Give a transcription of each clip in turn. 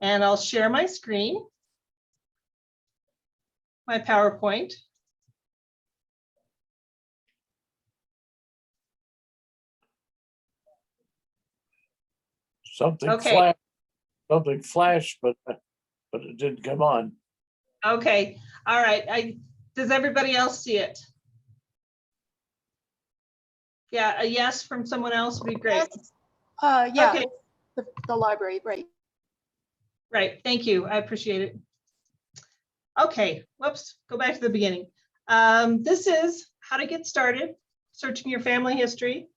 And I'll share my screen, my PowerPoint. Something flashed, but it didn't come on. Okay, all right. Does everybody else see it? Yeah, a yes from someone else would be great. Yeah, Okay. the library, right. Right, thank you, I appreciate it. Okay, whoops, go back to the beginning. This is how to get started searching your family history.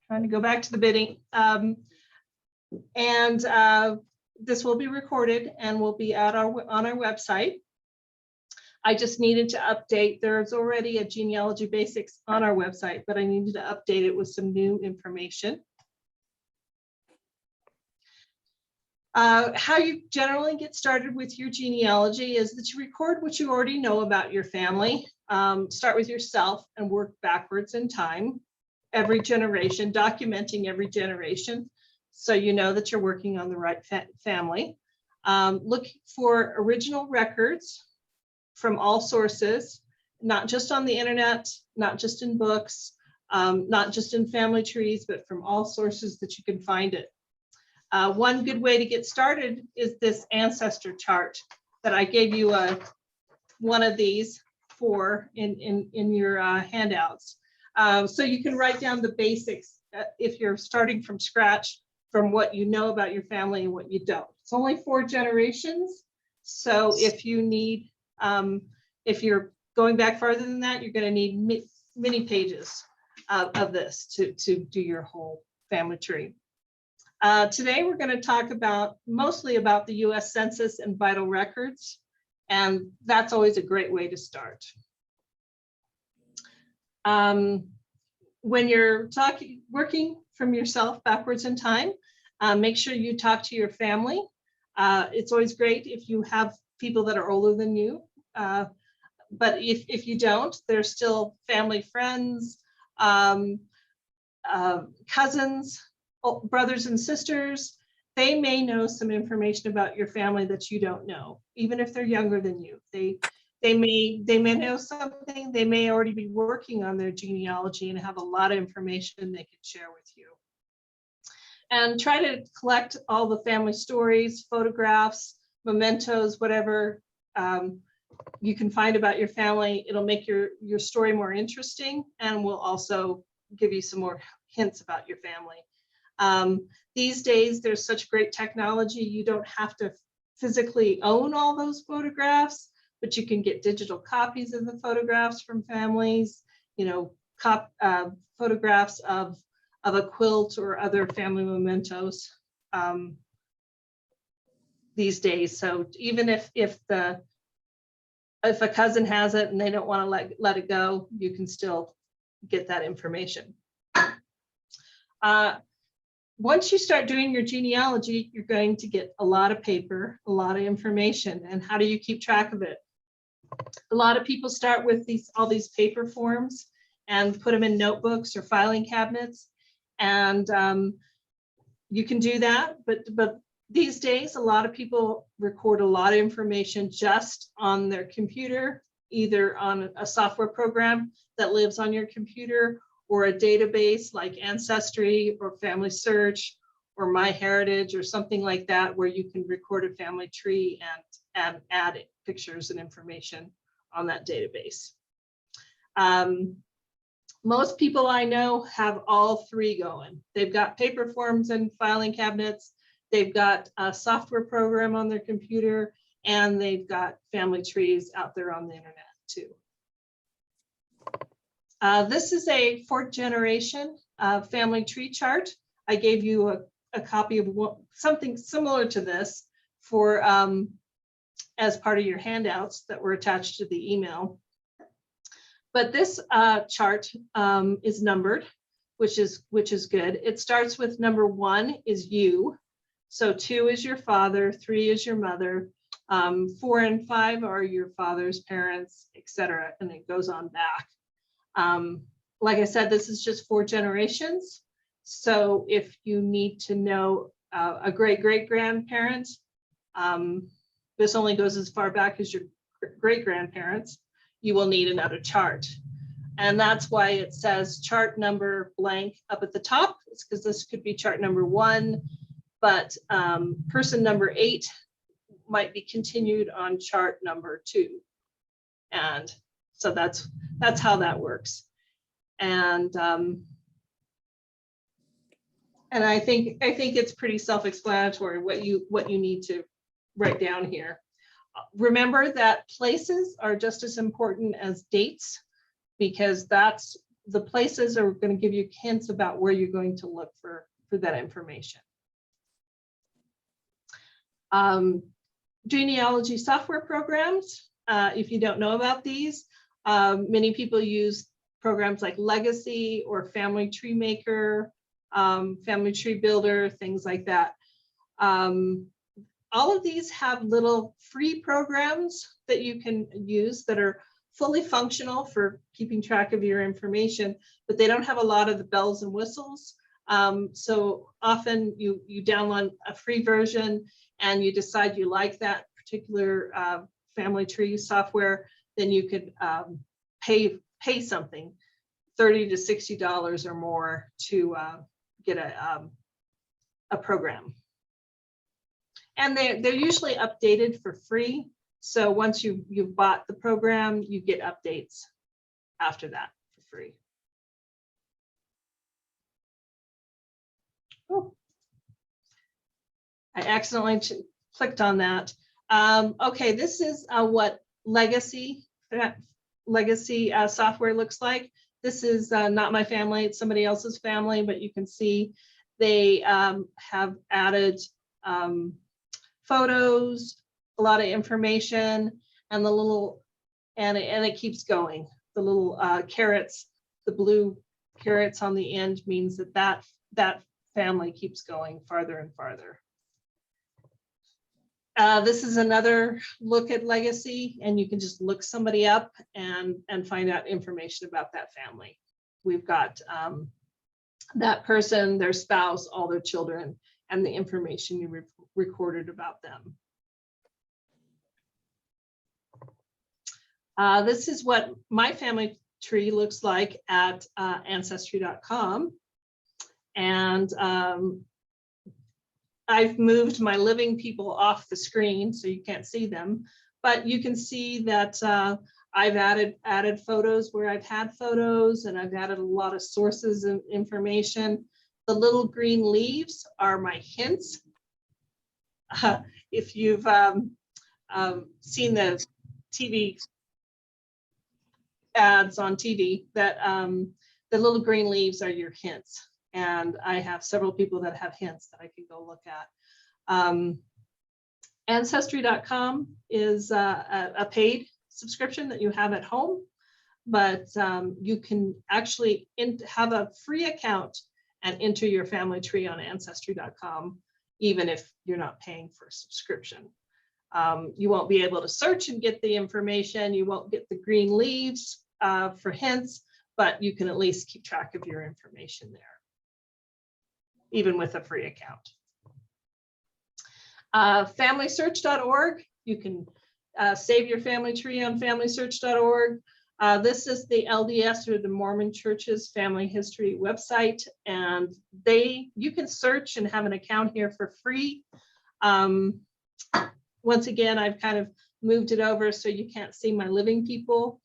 Trying to go back to the beginning. This will be recorded and will be on our website. I just needed to update. There's already a Genealogy Basics on our website, but I needed to update it with some new information. How you generally get started with your genealogy is that you record what you already know about your family. Start with yourself and work backwards in time, every generation, documenting every generation, so you know that you're working on the right family. Look for original records from all sources, not just on the internet, not just in books, not just in family trees, but from all sources that you can find it. One good way to get started is this ancestor chart that I gave you one of these for in your handouts. So you can write down the basics if you're starting from scratch, from what you know about your family and what you don't. It's only 4 generations. So if you need, if you're going back farther than that, you're going to need many pages of this to do your whole family tree. Today, we're going to talk mostly about the US Census and vital records, and that's always a great way to start. When you're working from yourself backwards in time, make sure you talk to your family. It's always great if you have people that are older than you, but if you don't, there's still family, friends, cousins, brothers and sisters. They may know some information about your family that you don't know, even if they're younger than you. They may know something. They may already be working on their genealogy and have a lot of information they can share with you. And try to collect all the family stories, photographs, mementos, whatever you can find about your family. It'll make your story more interesting, and will also give you some more hints about your family. These days, there's such great technology. You don't have to physically own all those photographs, but you can get digital copies of the photographs from families, you know, photographs of a quilt or other family mementos these days. So even if a cousin has it and they don't want to let it go, you can still get that information. Once you start doing your genealogy, you're going to get a lot of paper, a lot of information. And how do you keep track of it? A lot of people start with all these paper forms and put them in notebooks or filing cabinets. And you can do that, but these days, a lot of people record a lot of information just on their computer, either on a software program that lives on your computer, or a database like Ancestry or Family Search or MyHeritage or something like that, where you can record a family tree and add pictures and information on that database. Most people I know have all 3 going. They've got paper forms and filing cabinets, they've got a software program on their computer, and they've got family trees out there on the internet too. This is a 4th generation family tree chart. I gave you a copy of something similar to this for as part of your handouts that were attached to the email. But this chart is numbered, which is good. It starts with number 1 is you. So 2 is your father, 3 is your mother, 4 and 5 are your father's parents, etc. And it goes on back. Like I said, this is just 4 generations. So if you need to know a great-great-grandparent, this only goes as far back as your great-grandparents, you will need another chart. And that's why it says chart number blank up at the top. It's because this could be chart number 1, but person number 8 might be continued on chart number 2. And so that's how that works. And I think it's pretty self-explanatory what you need to write down here. Remember that places are just as important as dates, because the places are going to give you hints about where you're going to look for that information. Genealogy software programs, if you don't know about these, many people use programs like Legacy or Family Tree Maker, Family Tree Builder, things like that. All of these have little free programs that you can use that are fully functional for keeping track of your information, but they don't have a lot of the bells and whistles. So often you download a free version and you decide you like that particular family tree software, then you could pay something, $30 to $60 or more to get a program. And they're usually updated for free. So once you've bought the program, you get updates after that for free. Oh, I accidentally clicked on that. Okay, this is what Legacy software looks like. This is not my family, it's somebody else's family, but you can see they have added photos, a lot of information, and the little, and it keeps going. The little carrots, the blue carrots on the end means that family keeps going farther and farther. This is another look at Legacy, and you can just look somebody up and find out information about that family. We've got that person, their spouse, all their children, and the information you recorded about them. This is what my family tree looks like at Ancestry.com. And I've moved my living people off the screen so you can't see them, but you can see that I've added photos where I've had photos, and I've added a lot of sources of information. The little green leaves are my hints. If you've seen the TV ads on TV, that the little green leaves are your hints. And I have several people that have hints that I can go look at. Ancestry.com is a paid subscription that you have at home, but you can actually have a free account and enter your family tree on Ancestry.com, even if you're not paying for a subscription. You won't be able to search and get the information. You won't get the green leaves for hints, but you can at least keep track of your information there, even with a free account. FamilySearch.org, you can save your family tree on FamilySearch.org. This is the LDS, or the Mormon Church's family history website, and you can search and have an account here for free. Once again, I've kind of moved it over so you can't see my living people.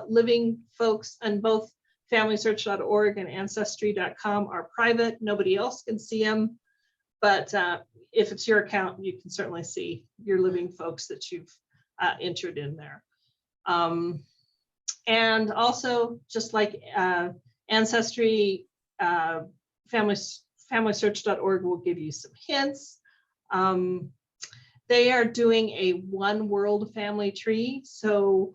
Living folks on both FamilySearch.org and Ancestry.com are private. Nobody else can see them. But if it's your account, you can certainly see your living folks that you've entered in there. And also, just like Ancestry, FamilySearch.org will give you some hints. They are doing a one world family tree. So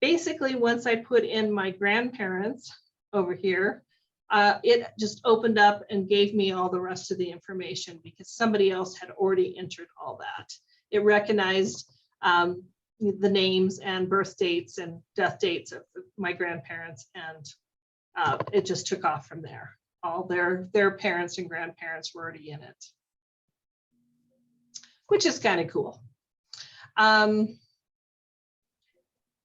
basically, once I put in my grandparents over here, it just opened up and gave me all the rest of the information because somebody else had already entered all that. It recognized the names and birth dates and death dates of my grandparents, and it just took off from there. all their parents and grandparents were already in it, which is kind of cool.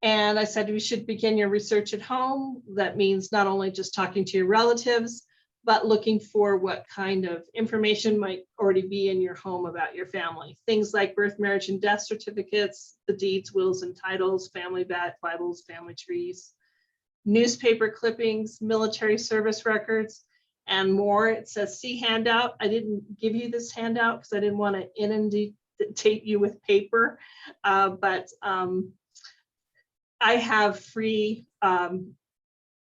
And I said we should begin your research at home. That means not only just talking to your relatives, but looking for what kind of information might already be in your home about your family. Things like birth, marriage, and death certificates, the deeds, wills, and titles, family Bibles, family trees, newspaper clippings, military service records, and more. It says see handout. I didn't give you this handout because I didn't want to inundate you with paper, but I have free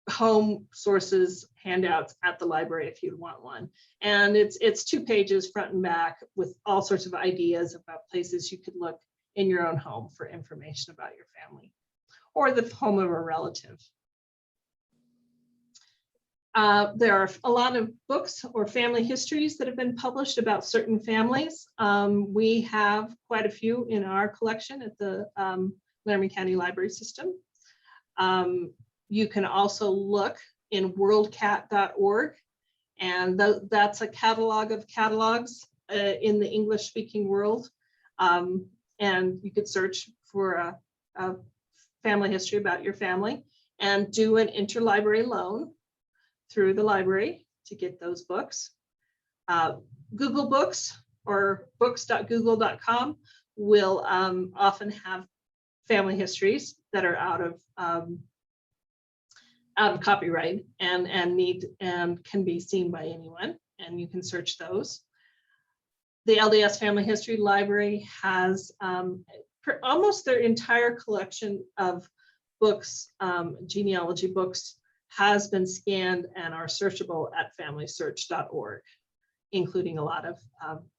home sources handouts at the library if you want one. And it's 2 pages front and back with all sorts of ideas about places you could look in your own home for information about your family or the home of a relative. There are a lot of books or family histories that have been published about certain families. We have quite a few in our collection at the Laramie County Library System. You can also look in worldcat.org, and that's a catalog of catalogs in the English-speaking world. And you could search for a family history about your family and do an interlibrary loan through the library to get those books. Google Books or books.google.com will often have family histories that are out of copyright and can be seen by anyone, and you can search those. The LDS Family History Library has almost their entire collection of books, genealogy books, has been scanned and are searchable at familysearch.org, including a lot of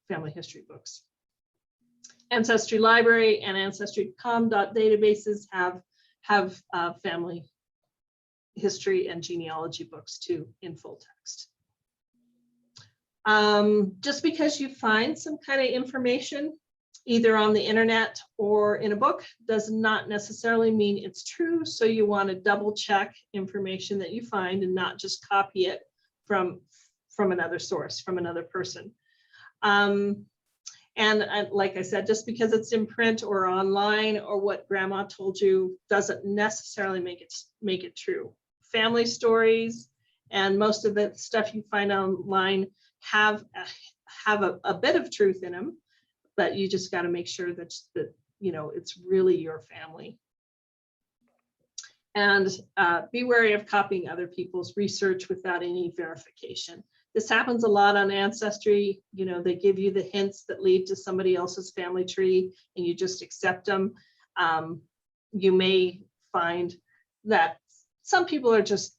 family history books. Ancestry Library and Ancestry.com databases have family history and genealogy books too in full text. Just because you find some kind of information either on the internet or in a book does not necessarily mean it's true. So you want to double check information that you find and not just copy it from another source, from another person. And like I said, just because it's in print or online or what grandma told you doesn't necessarily make it true. Family stories and most of the stuff you find online have a bit of truth in them, but you just got to make sure that you know it's really your family. And be wary of copying other people's research without any verification. This happens a lot on Ancestry. You know, they give you the hints that lead to somebody else's family tree and you just accept them. You may find that some people are just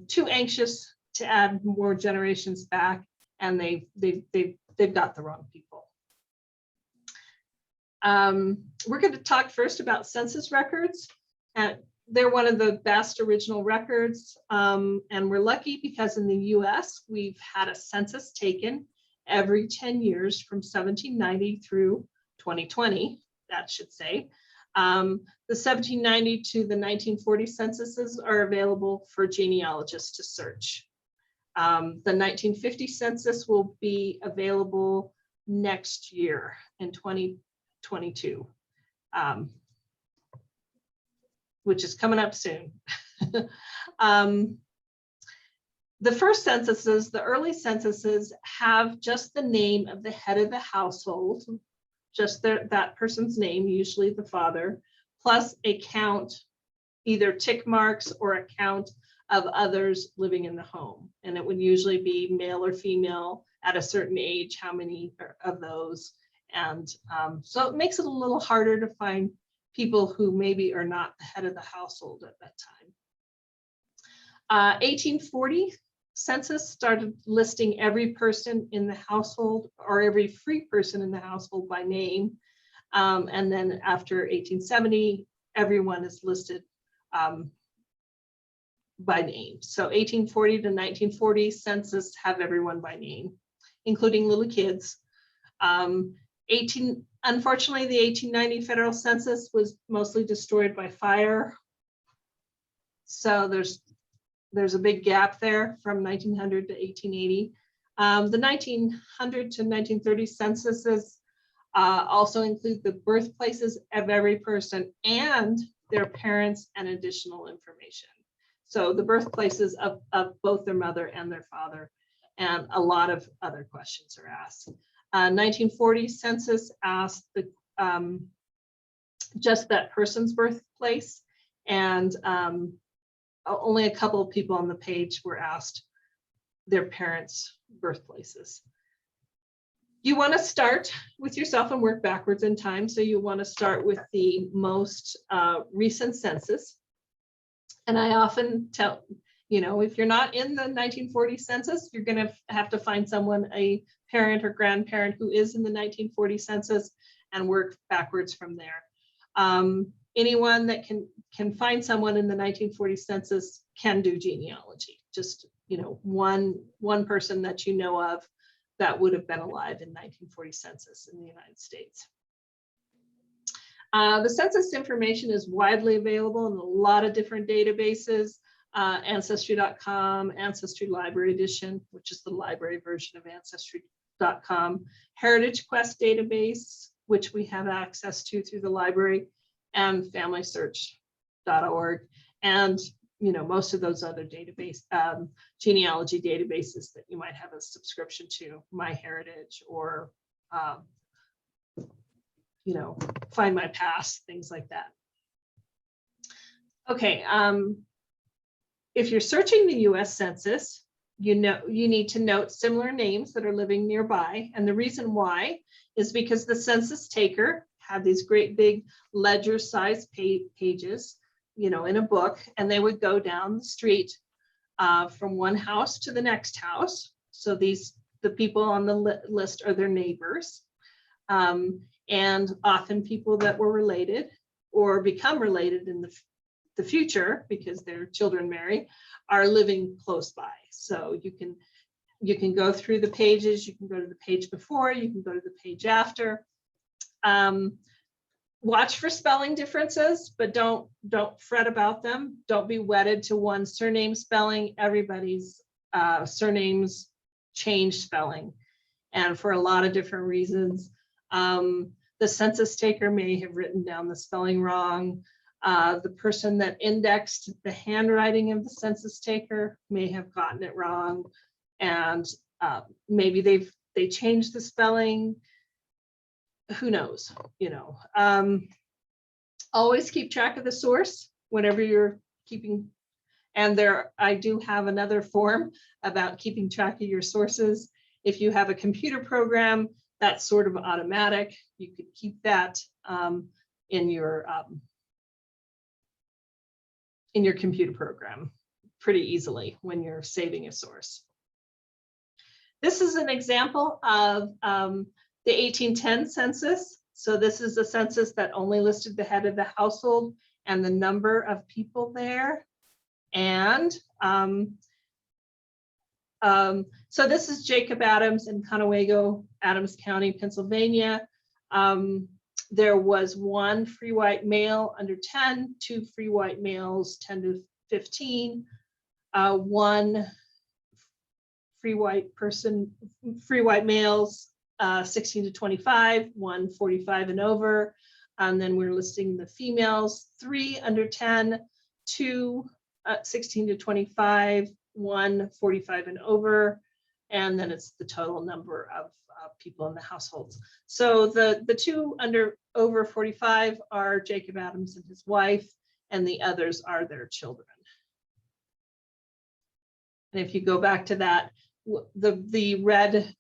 too anxious to add more generations back, and they've got the wrong people. We're going to talk first about census records. They're one of the best original records, and we're lucky because in the US, we've had a census taken every 10 years from 1790 through 2020, that should say. The 1790 to the 1940 censuses are available for genealogists to search. The 1950 census will be available next year in 2022. Which is coming up soon. The first censuses, the early censuses, have just the name of the head of the household, just that person's name, usually the father, plus a count, either tick marks or a count of others living in the home. And it would usually be male or female at a certain age, how many of those. And so it makes it a little harder to find people who maybe are not the head of the household at that time. 1840 census started listing every person in the household or every free person in the household by name. And then after 1870, everyone is listed by name. So 1840 to 1940 census have everyone by name, including little kids. Unfortunately, the 1890 federal census was mostly destroyed by fire. So there's there's a big gap there from 1900 to 1880. The 1900 to 1930 censuses also include the birthplaces of every person and their parents and additional information. So the birthplaces of both their mother and their father, and a lot of other questions are asked. 1940 census asked the, just that person's birthplace, and only a couple of people on the page were asked their parents' birthplaces. You want to start with yourself and work backwards in time. So you want to start with the most recent census. And I often tell, you know, if you're not in the 1940 census, you're going to have to find someone, a parent or grandparent who is in the 1940 census, and work backwards from there. Anyone that can find someone in the 1940 census can do genealogy. Just, you know, one person that you know of that would have been alive in 1940 census in the United States. The census information is widely available in a lot of different databases. Ancestry.com, Ancestry Library Edition, which is the library version of Ancestry.com, Heritage Quest database, which we have access to through the library, and FamilySearch.org, and you know, most of those other database genealogy databases that you might have a subscription to, MyHeritage or you know, Find My Past, things like that. Okay, if you're searching the US Census, you need to note similar names that are living nearby. And the reason why is because the census taker had these great big ledger-sized pages, you know, in a book, and they would go down the street from one house to the next house. So the people on the list are their neighbors, and often people that were related or become related in the future because their children marry, are living close by. So you can go through the pages, you can go to the page before, you can go to the page after. Watch for spelling differences, but don't fret about them. Don't be wedded to one surname spelling. Everybody's surnames change spelling, and for a lot of different reasons. The census taker may have written down the spelling wrong. The person that indexed the handwriting of the census taker may have gotten it wrong, and maybe they changed the spelling. Who knows, you know. Always keep track of the source whenever you're keeping, and I do have another form about keeping track of your sources. If you have a computer program, that's sort of automatic. You could keep that in your computer program pretty easily when you're saving a source. This is an example of the 1810 census. So this is a census that only listed the head of the household and the number of people there. And so this is Jacob Adams in Conewago, Adams County, Pennsylvania. There was one free white male under 10, 2 free white males 10 to 15, one free white males 16 to 25, 1 45 and over. And then we're listing the females, 3 under 10, 2 16 to 25, 1 45 and over. And then it's the total number of people in the households. So the 2 over 45 are Jacob Adams and his wife, and the others are their children. And if you go back to that, the red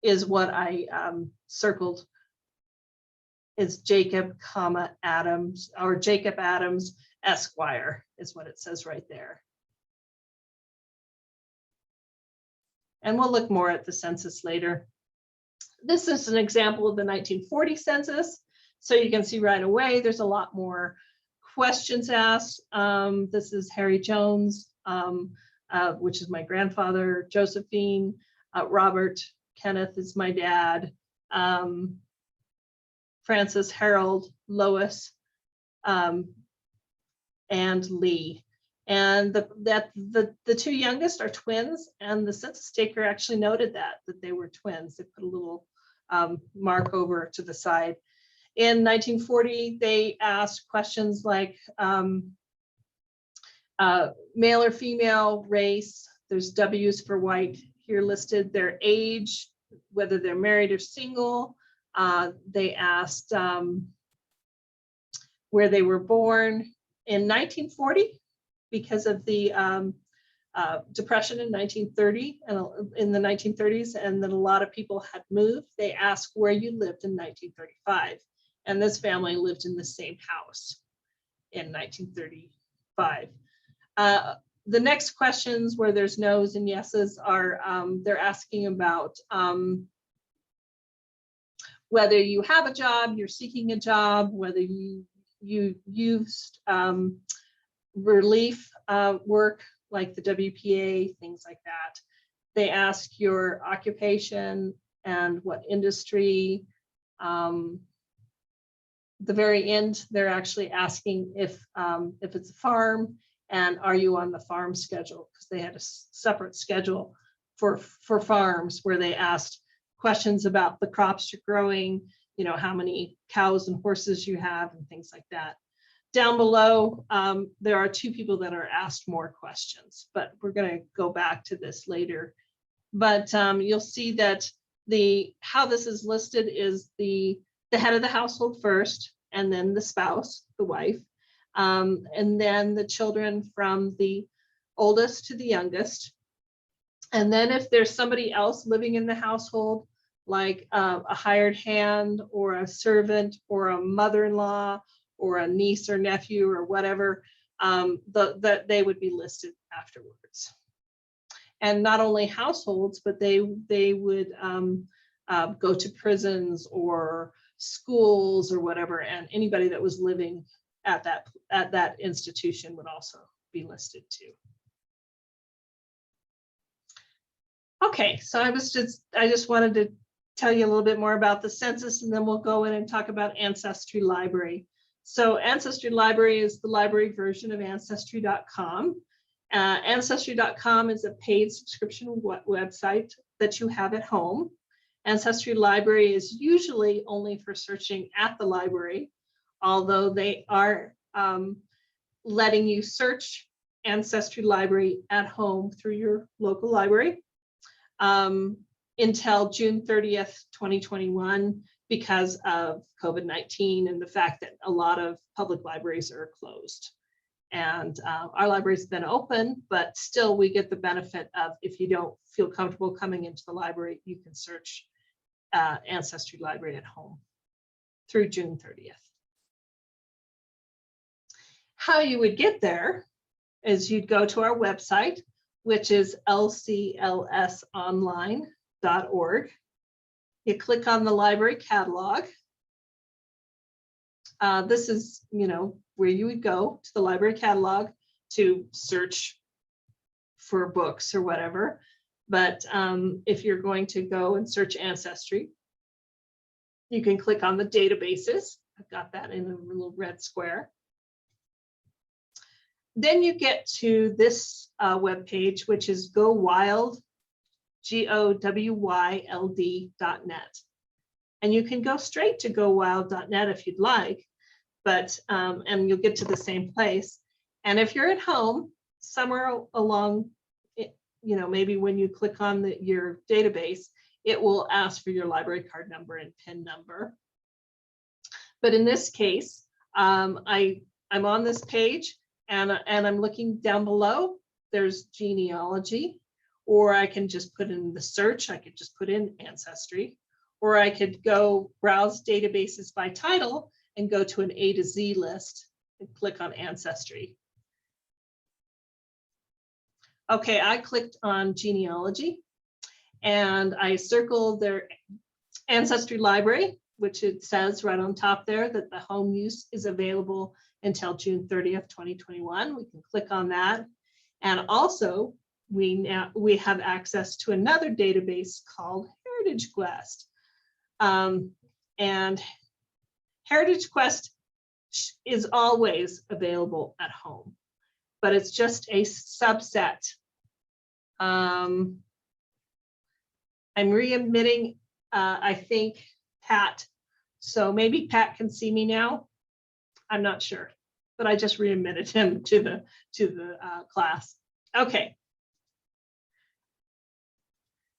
is what I circled, is Jacob, Adams, or Jacob Adams Esquire is what it says right there. And we'll look more at the census later. This is an example of the 1940 census. So you can see right away, there's a lot more questions asked. This is Harry Jones, which is my grandfather, Josephine, Robert, Kenneth is my dad, Francis, Harold, Lois, and Lee. And the two youngest are twins, and the census taker actually noted that they were twins. They put a little mark over to the side. In 1940, they asked questions like male or female, race. There's W's for white here listed, their age, whether they're married or single. They asked where they were born. In 1940, because of the Depression in 1930 and in the 1930s, and then a lot of people had moved, they asked where you lived in 1935. And this family lived in the same house in 1935. The next questions where there's no's and yeses are they're asking about whether you have a job, you're seeking a job, whether you used relief work like the WPA, things like that. They ask your occupation and what industry. The very end, they're actually asking if it's a farm and are you on the farm schedule, because they had a separate schedule for farms where they asked questions about the crops you're growing, you know, how many cows and horses you have and things like that. Down below, there are two people that are asked more questions, but we're going to go back to this later. But you'll see that how this is listed is the head of the household first, and then the spouse, the wife, and then the children from the oldest to the youngest. And then if there's somebody else living in the household, like a hired hand or a servant or a mother-in-law or a niece or nephew or whatever, that they would be listed afterwards. And not only households, but they would go to prisons or schools or whatever, and anybody that was living at that institution would also be listed too. Okay, so I just wanted to tell you a little bit more about the census, and then we'll go in and talk about Ancestry Library. So Ancestry Library is the library version of Ancestry.com. Ancestry.com is a paid subscription website that you have at home. Ancestry Library is usually only for searching at the library, although they are letting you search Ancestry Library at home through your local library until June 30th, 2021, because of COVID-19 and the fact that a lot of public libraries are closed. And our library's been open, but still we get the benefit of, if you don't feel comfortable coming into the library, you can search Ancestry Library at home through June 30th. How you would get there is you'd go to our website, which is lclsonline.org. You click on the library catalog. This is, where you would go to the library catalog to search for books or whatever. But if you're going to go and search Ancestry, you can click on the databases. I've got that in a little red square. Then you get to this web page, which is GoWild, GOWYLD.net. And you can go straight to GoWild.net if you'd like, but and you'll get to the same place. And if you're at home, somewhere along, maybe when you click on your database, it will ask for your library card number and PIN number. But in this case, I'm on this page and I'm looking down below. There's genealogy, or I can just put in the search. I could just put in Ancestry, or I could go browse databases by title and go to an A to Z list and click on Ancestry. Okay, I clicked on genealogy and I circled their Ancestry Library, which it says right on top there that the home use is available until June 30th, 2021. We can click on that. And also we have access to another database called Heritage Quest. And Heritage Quest is always available at home. but it's just a subset. I'm re-admitting, I think, Pat. So maybe Pat can see me now. I'm not sure, but I just re-admitted him to the class. Okay.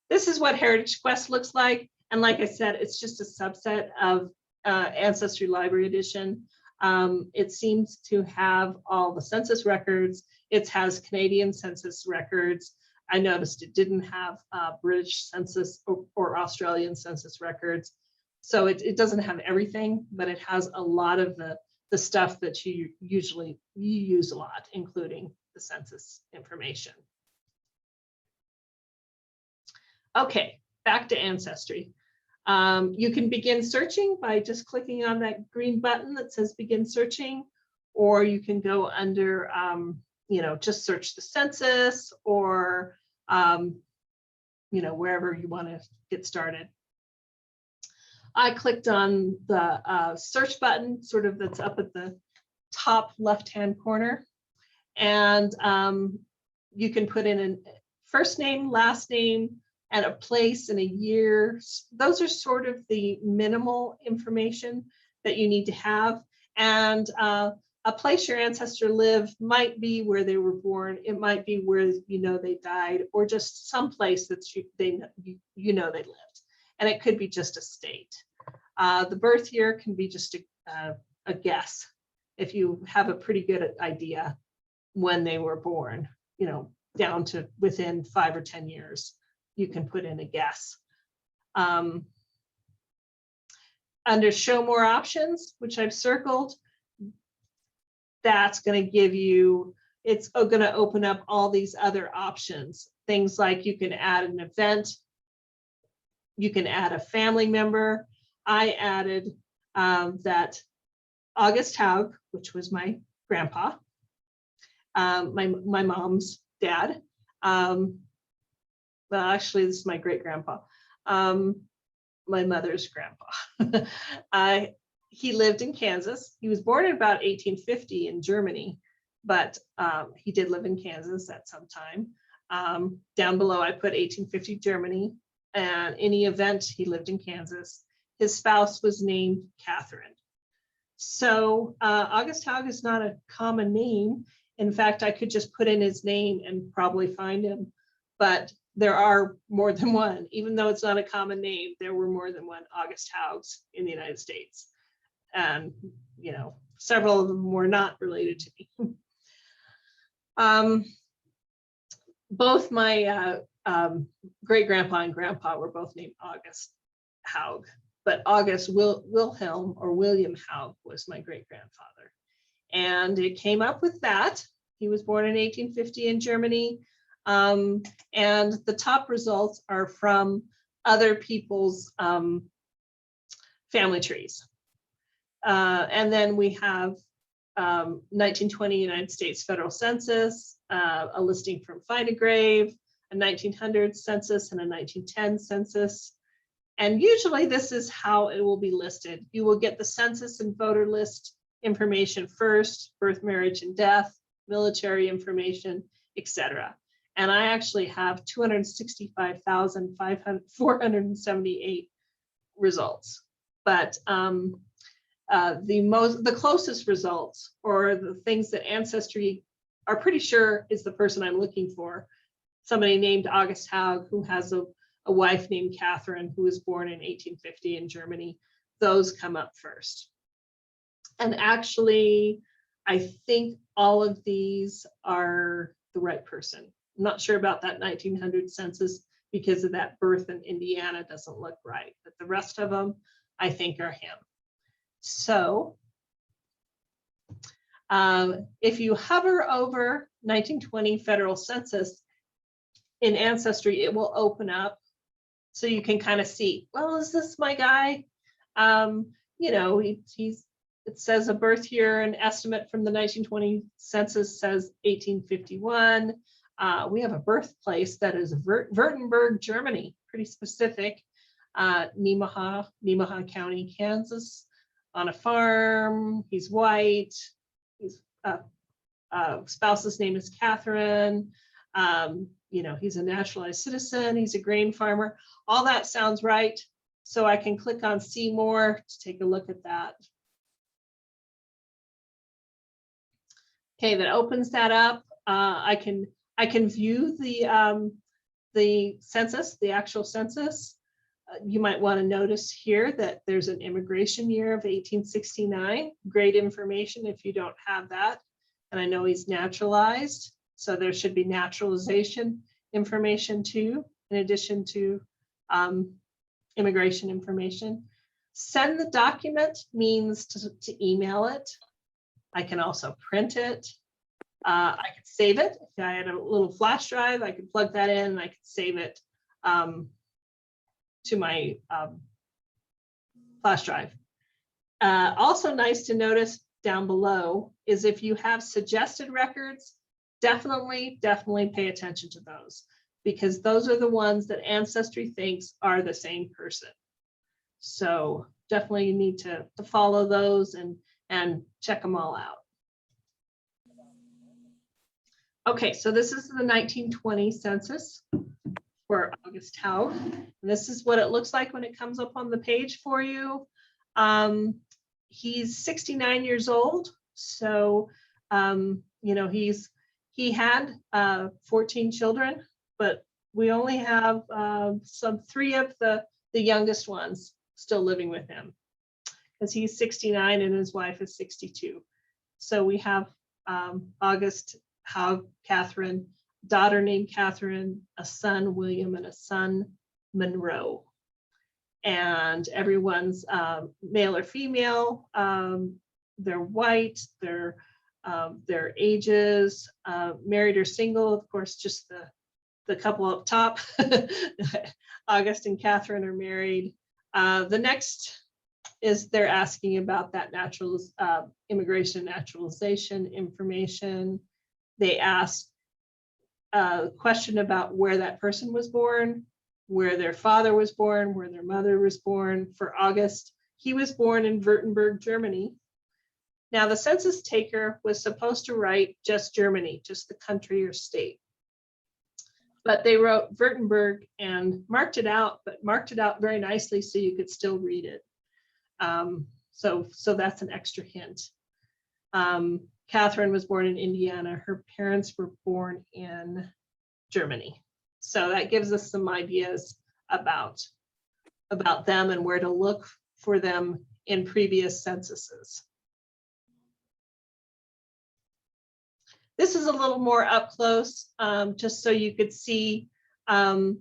This is what Heritage Quest looks like. And like I said, it's just a subset of Ancestry Library Edition. It seems to have all the census records. It has Canadian census records. I noticed it didn't have British census or Australian census records. So it doesn't have everything, but it has a lot of the stuff that you usually use a lot, including the census information. Okay, back to Ancestry. You can begin searching by just clicking on that green button that says begin searching, or you can go under, just search the census, or, wherever you want to get started. I clicked on the search button, sort of that's up at the top left-hand corner, and you can put in a first name, last name, and a place and a year. Those are sort of the minimal information that you need to have. And a place your ancestor lived might be where they were born. It might be where they died, or just some place that they lived. And it could be just a state. The birth year can be just a guess if you have a pretty good idea when they were born, down to within 5 or 10 years. You can put in a guess. Under show more options, which I've circled, that's going to give you, it's going to open up all these other options. Things like you can add an event, you can add a family member. I added that August Haug, which was my grandpa, my mom's dad. Well, actually, this is my great grandpa, my mother's grandpa. He lived in Kansas. He was born in about 1850 in Germany, but he did live in Kansas at some time. Down below, I put 1850 Germany, and any event, he lived in Kansas. His spouse was named Catherine. So August Haug is not a common name. In fact, I could just put in his name and probably find him, but there are more than one. Even though it's not a common name, there were more than one August Haugs in the United States. And, several of them were not related to me. Both my great grandpa and grandpa were both named August Haug, but August Wilhelm or William Haug was my great grandfather. And it came up with that. He was born in 1850 in Germany. And the top results are from other people's family trees. And then we have 1920 United States Federal Census, a listing from Find a Grave, a 1900 census, and a 1910 census. And usually this is how it will be listed. You will get the census and voter list information first, birth, marriage, and death, military information, etc. And I actually have 265,478 results. But the closest results, or the things that Ancestry are pretty sure is the person I'm looking for, somebody named August Haug, who has a wife named Catherine, who was born in 1850 in Germany, those come up first. And actually, I think all of these are the right person. I'm not sure about that 1900 census because of that birth in Indiana doesn't look right, but the rest of them I think are him. So if you hover over 1920 federal census in Ancestry, it will open up so you can kind of see, well, is this my guy? It says a birth year and estimate from the 1920 census says 1851. We have a birthplace that is Württemberg, Germany, pretty specific. Nemaha County, Kansas, on a farm. He's white. He's spouse's name is Catherine. You know, he's a naturalized citizen. He's a grain farmer. All that sounds right. So I can click on see more to take a look at that. Okay, that opens that up. I can view the census, the actual census. You might want to notice here that there's an immigration year of 1869. Great information if you don't have that. And I know he's naturalized, so there should be naturalization information too, in addition to immigration information. Send the document means to email it. I can also print it. I could save it. If I had a little flash drive, I could plug that in and I could save it to my flash drive. Also nice to notice down below is if you have suggested records, definitely pay attention to those, because those are the ones that Ancestry thinks are the same person. So definitely you need to follow those and check them all out. Okay, so this is the 1920 census for August Haug. This is what it looks like when it comes up on the page for you. He's 69 years old, so you know, he had 14 children, but we only have three of the youngest ones still living with him, because he's 69 and his wife is 62. So we have August Haug, Catherine, daughter named Catherine, a son William, and a son Monroe. And everyone's male or female. They're white. Their ages, married or single. Of course, just the couple up top. August and Catherine are married. The next is they're asking about that immigration naturalization information. They ask a question about where that person was born, where their father was born, where their mother was born. For August, he was born in Württemberg, Germany. Now, the census taker was supposed to write just Germany, just the country or state. But they wrote Württemberg and marked it out, but marked it out very nicely so you could still read it. So that's an extra hint. Catherine was born in Indiana. Her parents were born in Germany. So that gives us some ideas about them and where to look for them in previous censuses. This is a little more up close, just so you could see in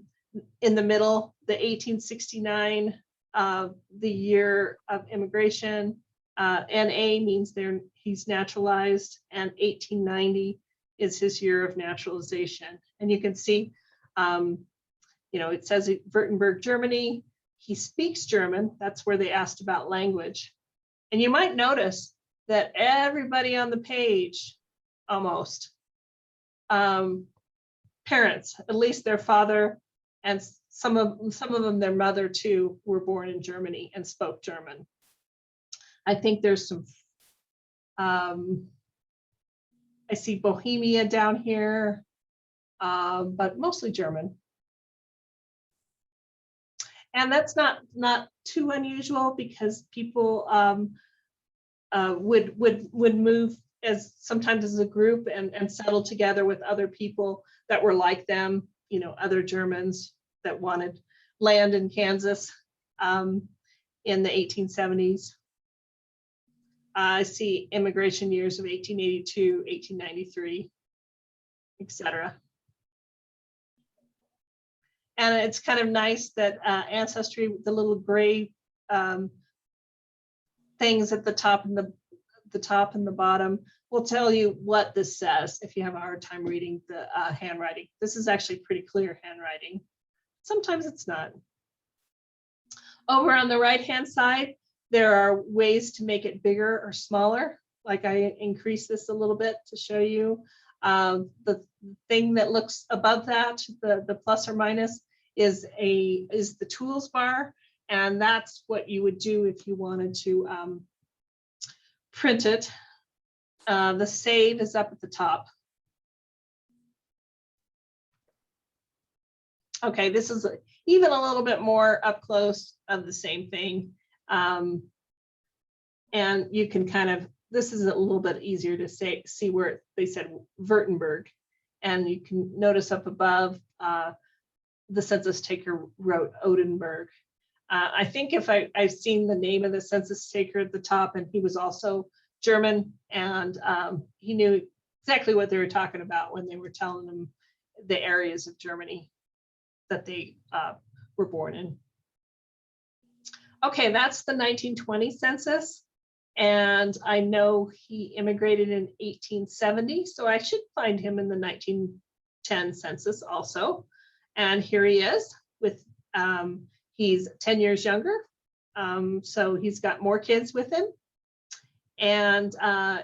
the middle, the 1869, the year of immigration. NA means he's naturalized, and 1890 is his year of naturalization. And you can see, you know, it says Württemberg, Germany. He speaks German. That's where they asked about language. And you might notice that everybody on the page, almost, parents, at least their father, and some of them, their mother too, were born in Germany and spoke German. I think there's some, I see Bohemia down here, but mostly German. And that's not too unusual, because people would move sometimes as a group and settle together with other people that were like them, you know, other Germans that wanted land in Kansas in the 1870s. I see immigration years of 1882, 1893, etc. And it's kind of nice that Ancestry, the little gray things at the top and the bottom, will tell you what this says if you have a hard time reading the handwriting. This is actually pretty clear handwriting. Sometimes it's not. Over on the right-hand side, there are ways to make it bigger or smaller. Like I increase this a little bit to show you. The thing that looks above that, the plus or minus, is the tools bar, and that's what you would do if you wanted to print it. The save is up at the top. Okay, this is even a little bit more up close of the same thing. And you can kind of, this is a little bit easier to see where they said Württemberg. And you can notice up above, the census taker wrote Odenberg. I think if I've seen the name of the census taker at the top, and he was also German, and he knew exactly what they were talking about when they were telling them the areas of Germany that they were born in. Okay, that's the 1920 census. And I know he immigrated in 1870, so I should find him in the 1910 census also. And here he is with, he's 10 years younger. So he's got more kids with him. And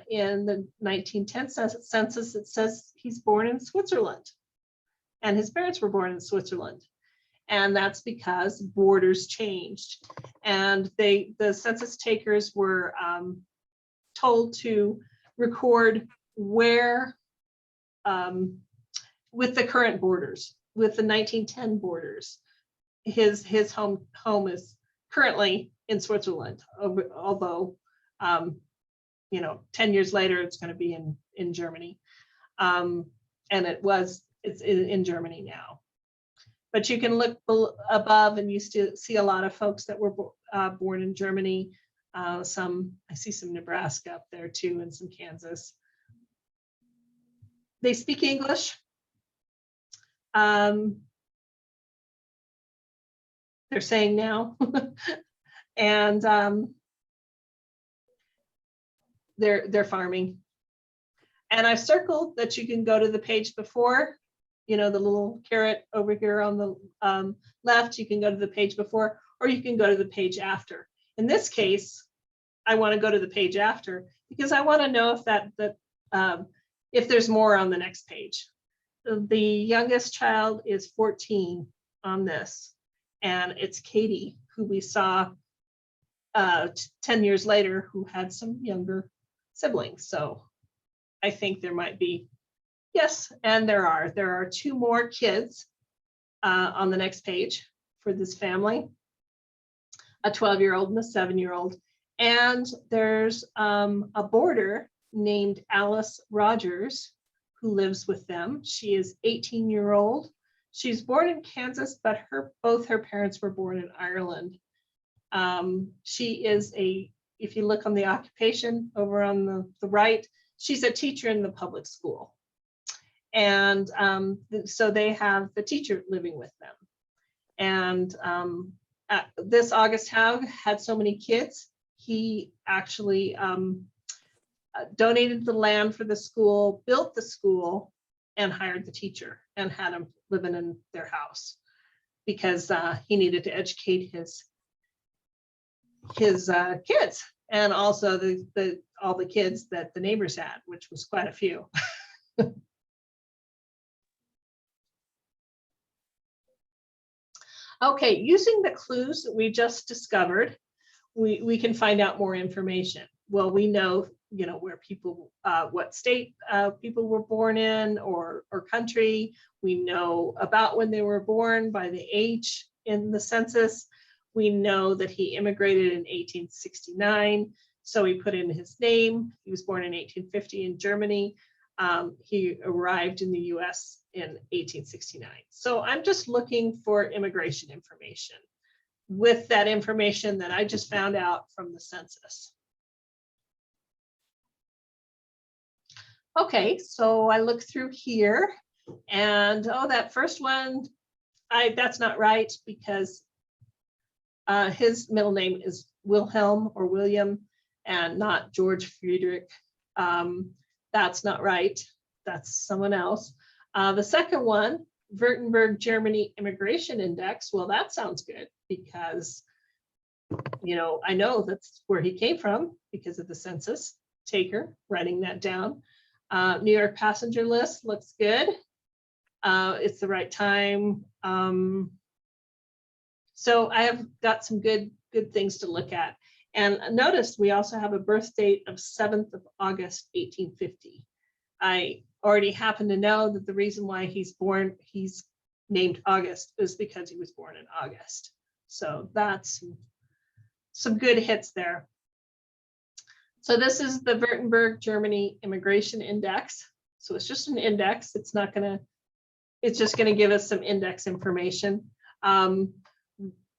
in the 1910 census, it says he's born in Switzerland. And his parents were born in Switzerland. And that's because borders changed. And the census takers were told to record where, with the current borders, with the 1910 borders. His home is currently in Switzerland, although, 10 years later, it's going to be in Germany. And it's in Germany now. But you can look above and you still see a lot of folks that were born in Germany. I see some Nebraska up there too, and some Kansas. They speak English. They're saying now. And they're farming. And I've circled that you can go to the page before, the little carrot over here on the left, you can go to the page before, or you can go to the page after. In this case, I want to go to the page after because I want to know if there's more on the next page. The youngest child is 14 on this, and it's Katie, who we saw 10 years later, who had some younger siblings. So I think there might be, yes, and there are two more kids on the next page for this family, a 12-year-old and a 7-year-old. And there's a boarder named Alice Rogers who lives with them. She is 18-year-old. She's born in Kansas, but both her parents were born in Ireland. She is if you look on the occupation over on the right, she's a teacher in the public school. And so they have the teacher living with them. And this August Haug had so many kids, he actually donated the land for the school, built the school, and hired the teacher and had him living in their house because he needed to educate his kids, and also all the kids that the neighbors had, which was quite a few. Okay, using the clues that we just discovered, we can find out more information. Well, we know, where people, what state people were born in or country. We know about when they were born by the age in the census. We know that he immigrated in 1869, so we put in his name. He was born in 1850 in Germany. He arrived in the US in 1869. So I'm just looking for immigration information with that information that I just found out from the census. Okay, so I look through here and, that first one, that's not right because his middle name is Wilhelm or William and not George Friedrich. That's not right. That's someone else. The second one, Württemberg, Germany Immigration Index. Well, that sounds good because, I know that's where he came from because of the census taker, writing that down. New York passenger list looks good. It's the right time. So I have got some good things to look at. And notice we also have a birth date of 7th of August, 1850. I already happen to know that the reason why he's named August is because he was born in August. So that's some good hits there. So this is the Württemberg, Germany Immigration Index. So it's just an index. It's just gonna give us some index information.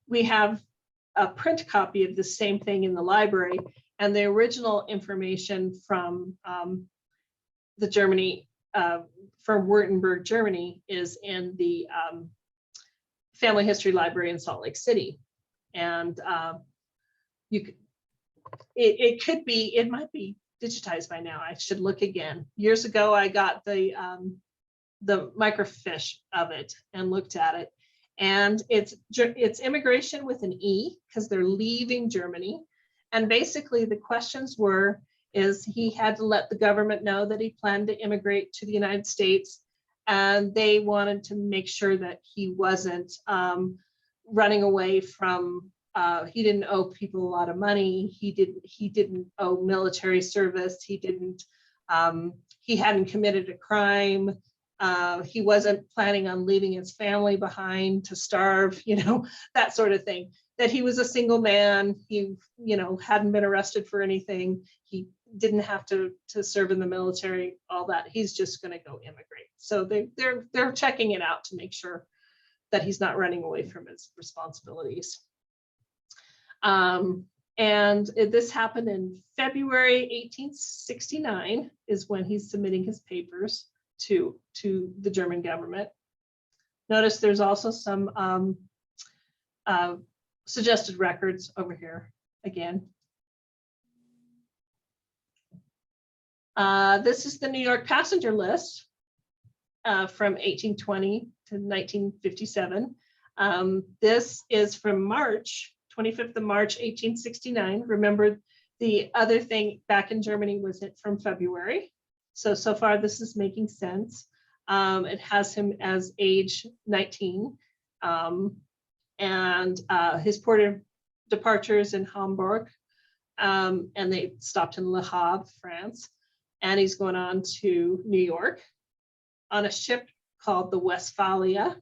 We have a print copy of the same thing in the library, and the original information from the Germany, from Württemberg, Germany, is in the Family History Library in Salt Lake City. And it might be digitized by now. I should look again. Years ago, I got the microfiche of it and looked at it. And it's immigration with an E, because they're leaving Germany. And basically the questions is he had to let the government know that he planned to immigrate to the United States. And they wanted to make sure that he wasn't running away from, he didn't owe people a lot of money. He didn't owe military service. He hadn't committed a crime. He wasn't planning on leaving his family behind to starve, that sort of thing. That he was a single man. He, hadn't been arrested for anything. He didn't have to serve in the military, all that. He's just going to go immigrate. So they're checking it out to make sure that he's not running away from his responsibilities. And this happened in February 1869 is when he's submitting his papers to the German government. Notice there's also some suggested records over here again. This is the New York passenger list from 1820 to 1957. This is from March, 25th of March, 1869. Remember, the other thing back in Germany was it from February. So far this is making sense. It has him as age 19. And his port of departure is in Hamburg. And they stopped in Le Havre, France. And he's going on to New York on a ship called the Westphalia.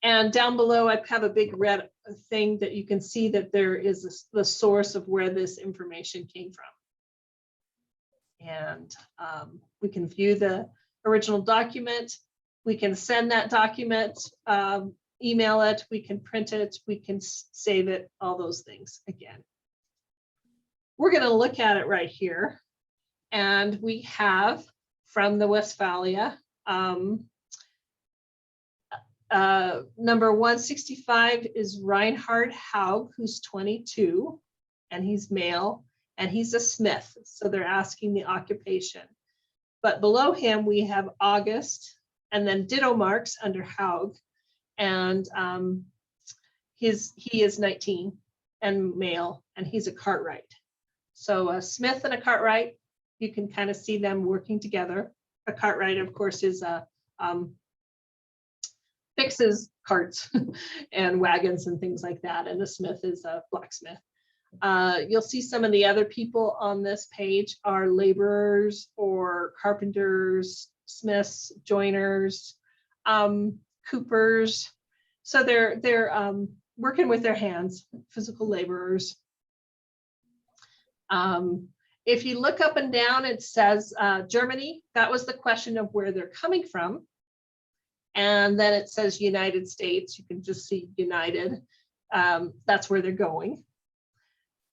And down below, I have a big red thing that you can see that there is the source of where this information came from. And we can view the original document. We can send that document, email it, we can print it, we can save it, all those things again. We're going to look at it right here. And we have from the Westphalia, number 165 is Reinhard Haug, who's 22, and he's male, and he's a smith. So they're asking the occupation. But below him, we have August, and then ditto marks under Haug. And he is 19 and male, and he's a cartwright. So a smith and a cartwright, you can kind of see them working together. A cartwright, of course, is fixes carts and wagons and things like that. And the smith is a blacksmith. You'll see some of the other people on this page are laborers or carpenters, smiths, joiners, coopers. So they're working with their hands, physical laborers. If you look up and down, it says Germany. That was the question of where they're coming from. And then it says United States. You can just see United. That's where they're going.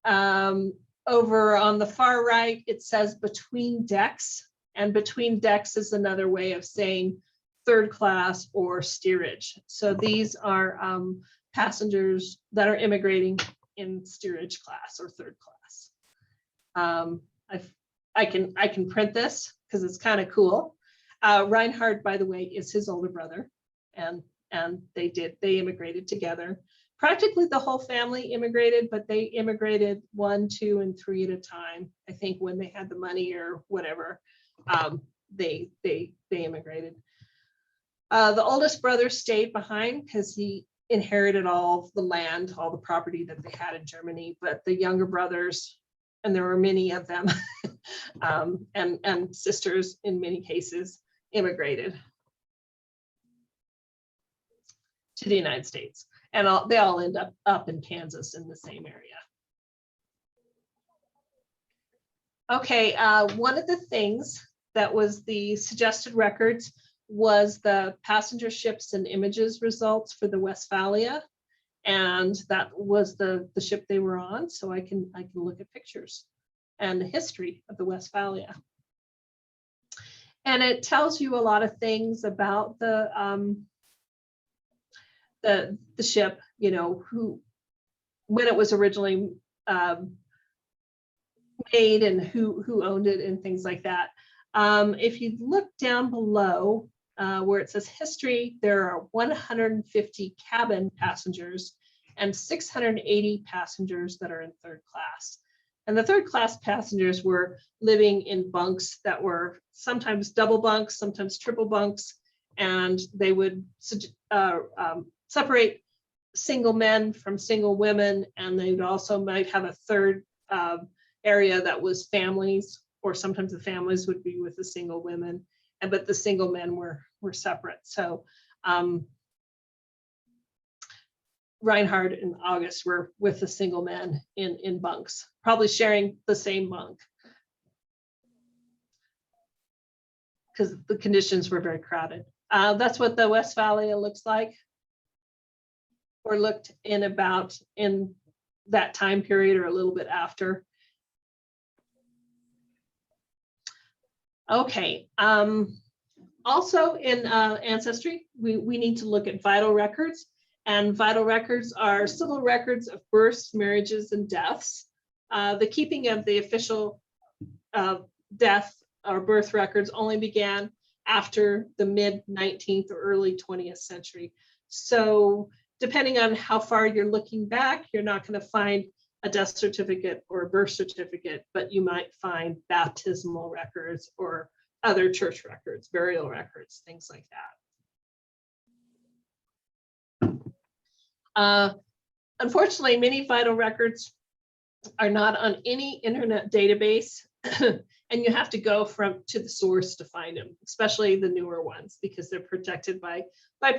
Over on the far right, it says between decks. And between decks is another way of saying third class or steerage. So these are passengers that are immigrating in steerage class or third class. I can print this because it's kind of cool. Reinhard, by the way, is his older brother, and they immigrated together. Practically the whole family immigrated, but they immigrated 1, 2, and 3 at a time. I think when they had the money or whatever, they immigrated. The oldest brother stayed behind because he inherited all of the land, all the property that they had in Germany, but the younger brothers, and there were many of them, and sisters in many cases, immigrated to the United States. And they all end up in Kansas in the same area. Okay, one of the things that was the suggested records was the passenger ships and images results for the Westphalia. And that was the ship they were on. So I can look at pictures and the history of the Westphalia. And it tells you a lot of things about the ship, you know, when it was originally made and who owned it and things like that. If you look down below where it says history, there are 150 cabin passengers and 680 passengers that are in third class. And the third class passengers were living in bunks that were sometimes double bunks, sometimes triple bunks, and they would separate single men from single women, and they would also might have a third area that was families, or sometimes the families would be with the single women, but the single men were separate. So Reinhard and August were with the single men in bunks, probably sharing the same bunk, because the conditions were very crowded. That's what the Westphalia looks like, or looked in that time period or a little bit after. Okay, also in Ancestry, we need to look at vital records, and vital records are civil records of births, marriages, and deaths. The keeping of the official death or birth records only began after the mid-19th or early 20th century. So depending on how far you're looking back, you're not going to find a death certificate or a birth certificate, but you might find baptismal records or other church records, burial records, things like that. Unfortunately, many vital records are not on any internet database, and you have to go to the source to find them, especially the newer ones, because they're protected by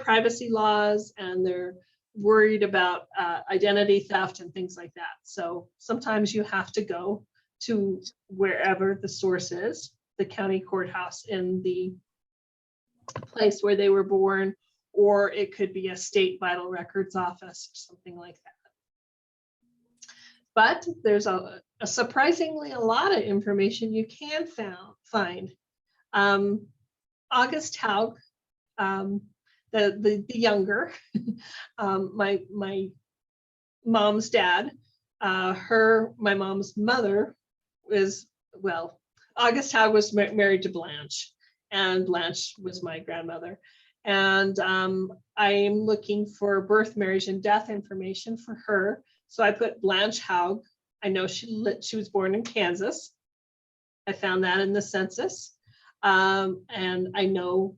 privacy laws, and they're worried about identity theft and things like that. So sometimes you have to go to wherever the source is, the county courthouse in the place where they were born, or it could be a state vital records office or something like that. But there's a surprisingly a lot of information you can find. August Haug, the younger, my mom's dad, my mom's mother is, well, August Haug was married to Blanche, and Blanche was my grandmother. And I'm looking for birth, marriage, and death information for her. So I put Blanche Haug. I know she was born in Kansas. I found that in the census. And I know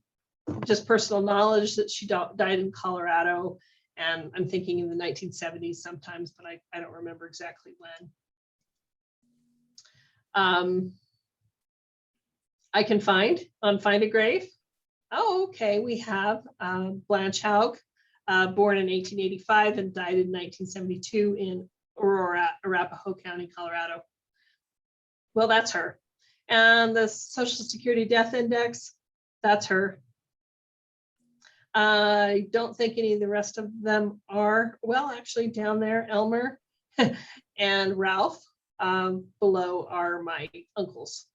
just personal knowledge that she died in Colorado, and I'm thinking in the 1970s sometimes, but I don't remember exactly when. I can find a grave. Oh, okay, we have Blanche Haug, born in 1885 and died in 1972 in Aurora, Arapahoe County, Colorado. Well, that's her. And the Social Security Death Index, that's her. I don't think any of the rest of them are. Well, actually down there, Elmer and Ralph below are my uncles.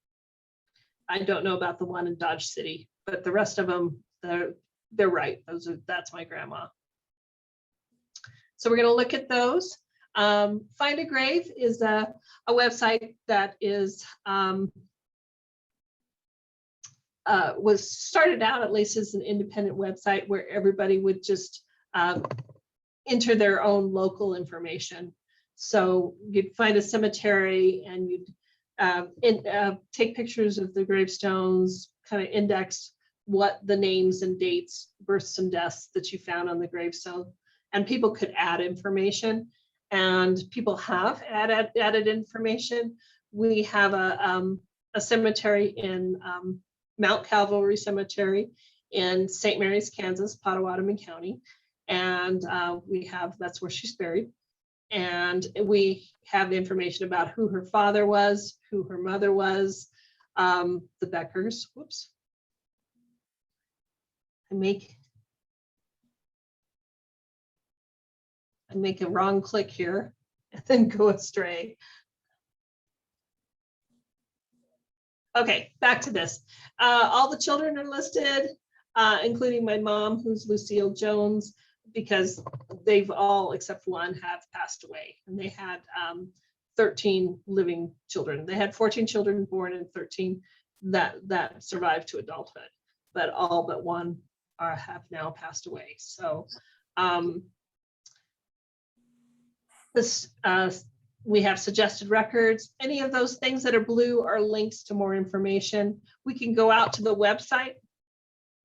I don't know about the one in Dodge City, but the rest of them, they're right. That's my grandma. So we're going to look at those. Find a Grave is a website that is was started out at least as an independent website where everybody would just enter their own local information. So you'd find a cemetery and you'd take pictures of the gravestones, kind of index what the names and dates, births and deaths that you found on the gravestone, and people could add information, and people have added information. We have a cemetery in Mount Calvary Cemetery in St. Mary's, Kansas, Pottawatomie County, and that's where she's buried. And we have the information about who her father was, who her mother was, the Beckers. Whoops. I make a wrong click here and then go astray. Okay, back to this. All the children are listed, including my mom, who's Lucille Jones, because they've all, except one, have passed away. And they had 13 living children. They had 14 children born and 13 that survived to adulthood, but all but one have now passed away. So we have suggested records. Any of those things that are blue are links to more information. We can go out to the website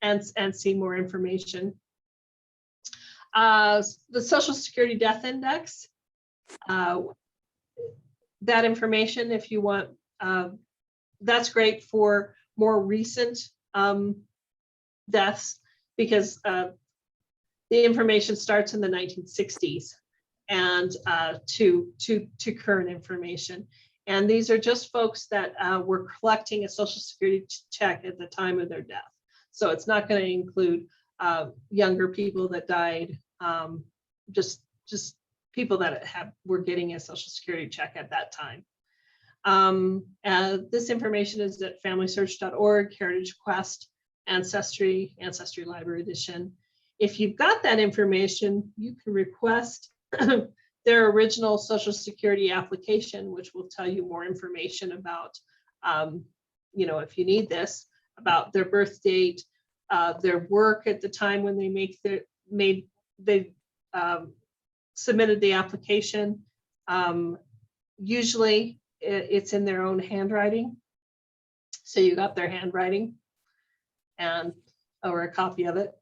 and see more information. The Social Security Death Index, that information, if you want, that's great for more recent deaths, because the information starts in the 1960s and to current information. And these are just folks that were collecting a Social Security check at the time of their death. So it's not going to include younger people that died, just people that were getting a Social Security check at that time. This information is at FamilySearch.org, Heritage Quest, Ancestry Library Edition. If you've got that information, you can request their original Social Security application, which will tell you more information about, if you need this, about their birth date, their work at the time when they submitted the application. Usually it's in their own handwriting. So you got their handwriting or a copy of it.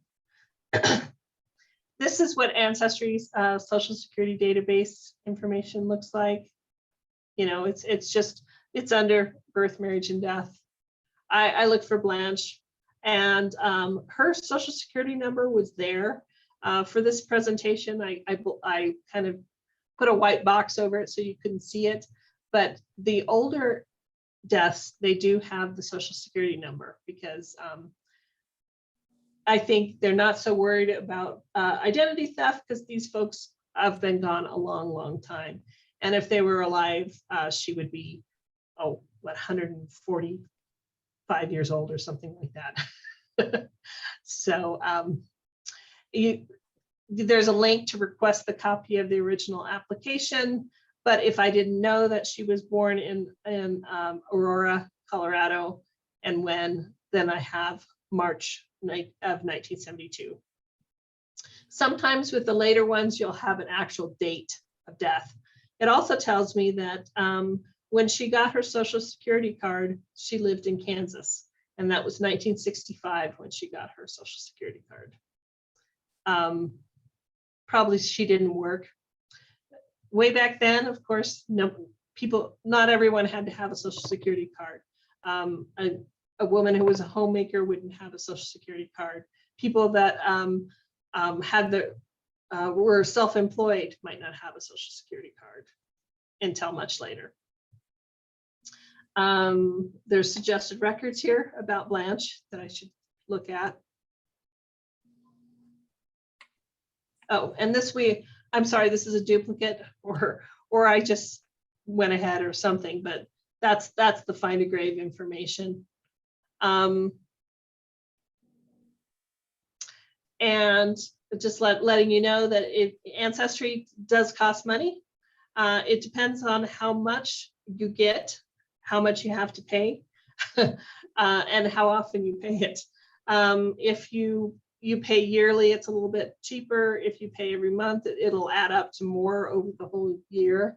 This is what Ancestry's Social Security database information looks like. It's under birth, marriage, and death. I looked for Blanche, and her Social Security number was there. For this presentation, I kind of put a white box over it so you couldn't see it. But the older deaths, they do have the Social Security number, because I think they're not so worried about identity theft, because these folks have been gone a long, long time. And if they were alive, she would be, 145 years old or something like that. So there's a link to request the copy of the original application. But if I didn't know that she was born in Aurora, Colorado, and when, then I have March of 1972. Sometimes with the later ones, you'll have an actual date of death. It also tells me that when she got her Social Security card, she lived in Kansas, and that was 1965 when she got her Social Security card. Probably she didn't work. Way back then, of course, not everyone had to have a Social Security card. A woman who was a homemaker wouldn't have a Social Security card. People that were self-employed might not have a Social Security card until much later. There's suggested records here about Blanche that I should look at. Oh, and I'm sorry, this is a duplicate, or I just went ahead or something, but that's the find a grave information. And just letting you know that Ancestry does cost money. It depends on how much you get, how much you have to pay, and how often you pay it. If you pay yearly, it's a little bit cheaper. If you pay every month, it'll add up to more over the whole year.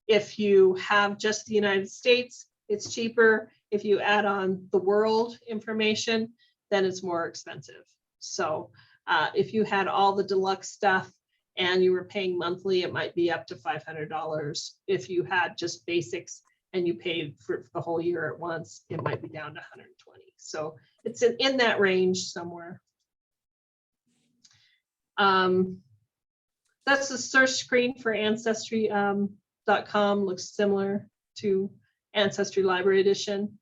If you have just the United States, it's cheaper. If you add on the world information, then it's more expensive. So If you had all the deluxe stuff and you were paying monthly, it might be up to $500. If you had just basics and you paid for the whole year at once, it might be down to 120. So it's in that range somewhere. That's the search screen for Ancestry.com. Looks similar to Ancestry Library Edition.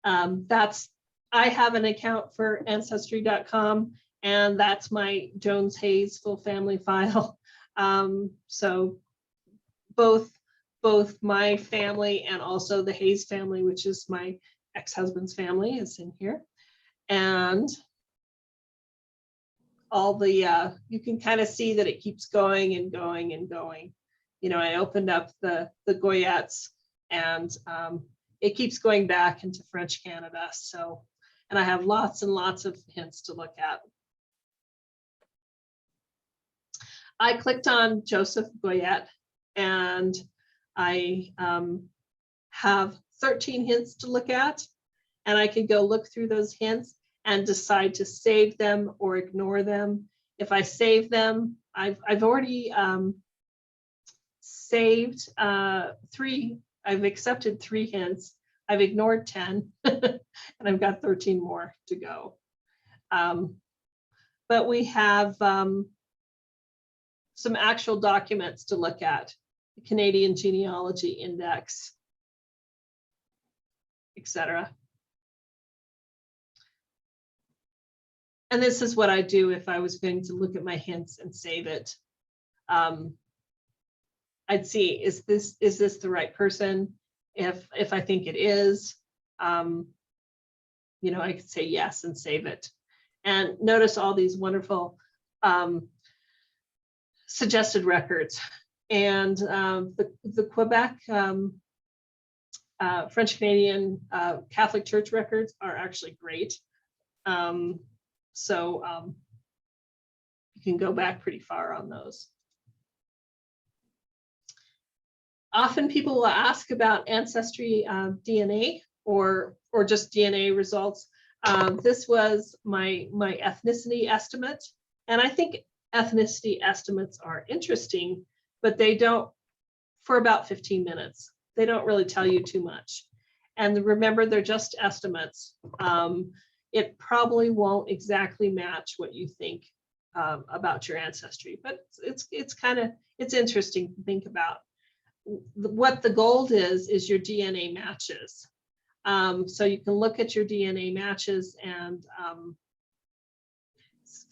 I have an account for Ancestry.com, and that's my Jones Hayes full family file. So both my family and also the Hayes family, which is my ex-husband's family, is in here. And all the, you can kind of see that it keeps going and going and going. You know, I opened up the Goyettes, and it keeps going back into French Canada. So, and I have lots and lots of hints to look at. I clicked on Joseph Goyette, and I have 13 hints to look at, and I can go look through those hints and decide to save them or ignore them. If I save them, I've already saved 3. I've accepted 3 hints. I've ignored 10, and I've got 13 more to go. But we have some actual documents to look at: the Canadian Genealogy Index, etc. And this is what I do if I was going to look at my hints and save it. I'd see, is this the right person? If I think it is, you know, I could say yes and save it. And notice all these wonderful suggested records. And the Quebec French Canadian Catholic Church records are actually great. So you can go back pretty far on those. Often people will ask about Ancestry DNA or just DNA results. This was my ethnicity estimate, and I think ethnicity estimates are interesting, but they don't, for about 15 minutes. They don't really tell you too much. And remember, they're just estimates. It probably won't exactly match what you think about your ancestry, but it's kind of, it's interesting to think about. What the goal is your DNA matches. So you can look at your DNA matches and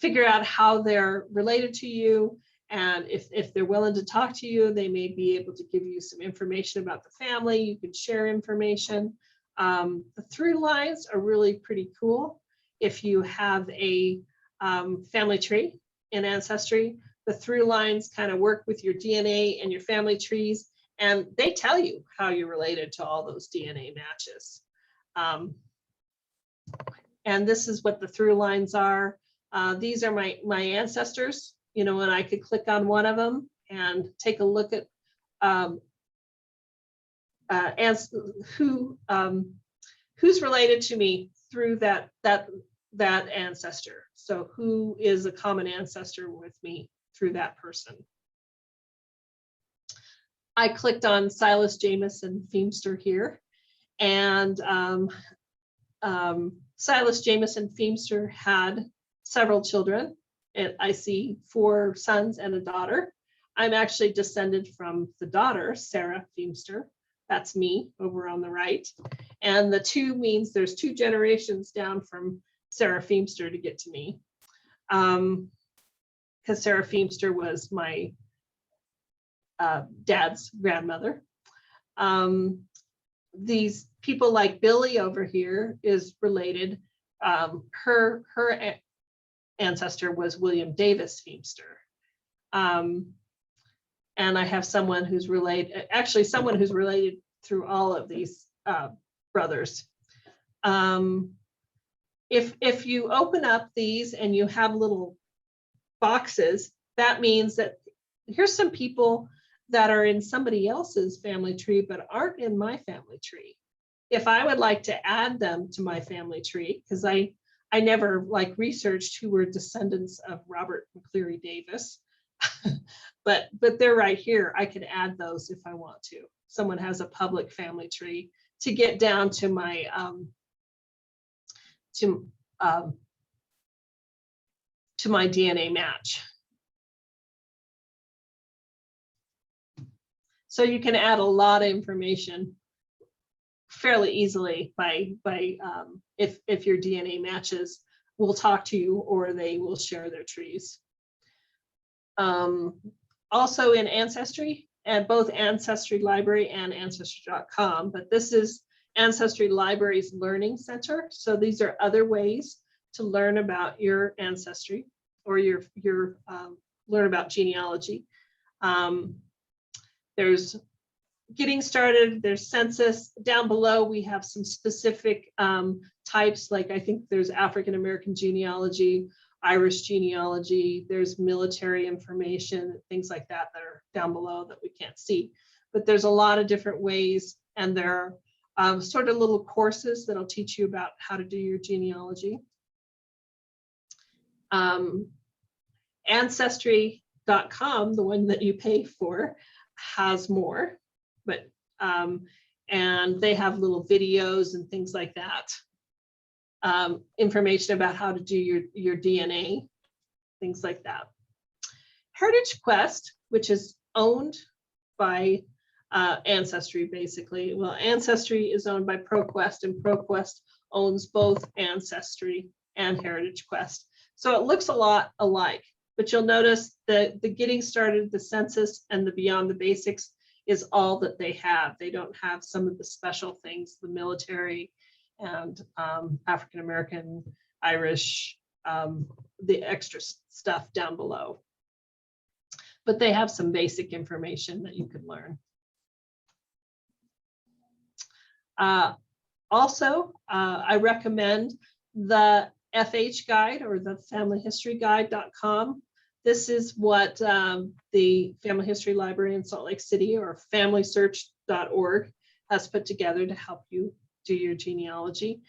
figure out how they're related to you. And if they're willing to talk to you, they may be able to give you some information about the family. You can share information. The through lines are really pretty cool. If you have a family tree in Ancestry, the through lines kind of work with your DNA and your family trees, and they tell you how you're related to all those DNA matches. And this is what the through lines are. These are my ancestors, you know, and I could click on one of them and take a look at who's related to me through that ancestor. So who is a common ancestor with me through that person. I clicked on Silas Jamison Feimster here, and Silas Jamison Feimster had several children, and I see 4 sons and a daughter. I'm actually descended from the daughter, Sarah Feimster. That's me over on the right. And the 2 means there's 2 generations down from Sarah Feimster to get to me. Because Sarah Feimster was my dad's grandmother. These people like Billy over here is related. Her ancestor was William Davis Feimster. And I have someone who's related, actually someone who's related through all of these brothers. If you open up these and you have little boxes, that means that here's some people that are in somebody else's family tree but aren't in my family tree. if I would like to add them to my family tree, because I never like researched who were descendants of Robert McCleary Davis, but they're right here. I could add those if I want to. Someone has a public family tree to get down to my to my DNA match. So you can add a lot of information fairly easily by if your DNA matches will talk to you or they will share their trees. Also in Ancestry, at both Ancestry Library and Ancestry.com, but this is Ancestry Library's Learning Center. So these are other ways to learn about your ancestry or your learn about genealogy. There's getting started, there's census. Down below, we have some specific types, like I think there's African American genealogy, Irish genealogy, there's military information, things like that that are down below that we can't see. But there's a lot of different ways, and there are sort of little courses that'll teach you about how to do your genealogy. Ancestry.com, the one that you pay for, has more, but and they have little videos and things like that. Information about how to do your DNA, things like that. Heritage Quest, which is owned by Ancestry, basically. Well, Ancestry is owned by ProQuest, and ProQuest owns both Ancestry and Heritage Quest. So it looks a lot alike, but you'll notice that the Getting Started, the Census, and the Beyond the Basics is all that they have. They don't have some of the special things, the military and African American, Irish, the extra stuff down below. But they have some basic information that you can learn. Also, I recommend the FH Guide, or the familyhistoryguide.com. This is what the Family History Library in Salt Lake City, or familysearch.org, has put together to help you do your genealogy.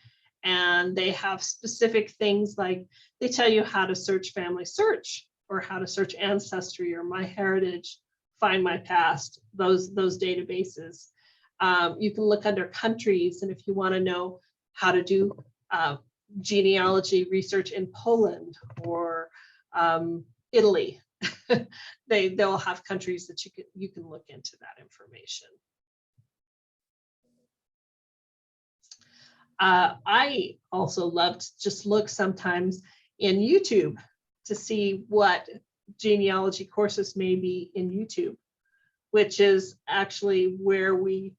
And they have specific things, like they tell you how to search Family Search, or how to search Ancestry, or MyHeritage, Find My Past, those databases. You can look under countries, and if you want to know how to do genealogy research in Poland or Italy, they'll have countries that you can look into that information. I also love to just look sometimes in YouTube to see what genealogy courses may be in YouTube, which is actually where the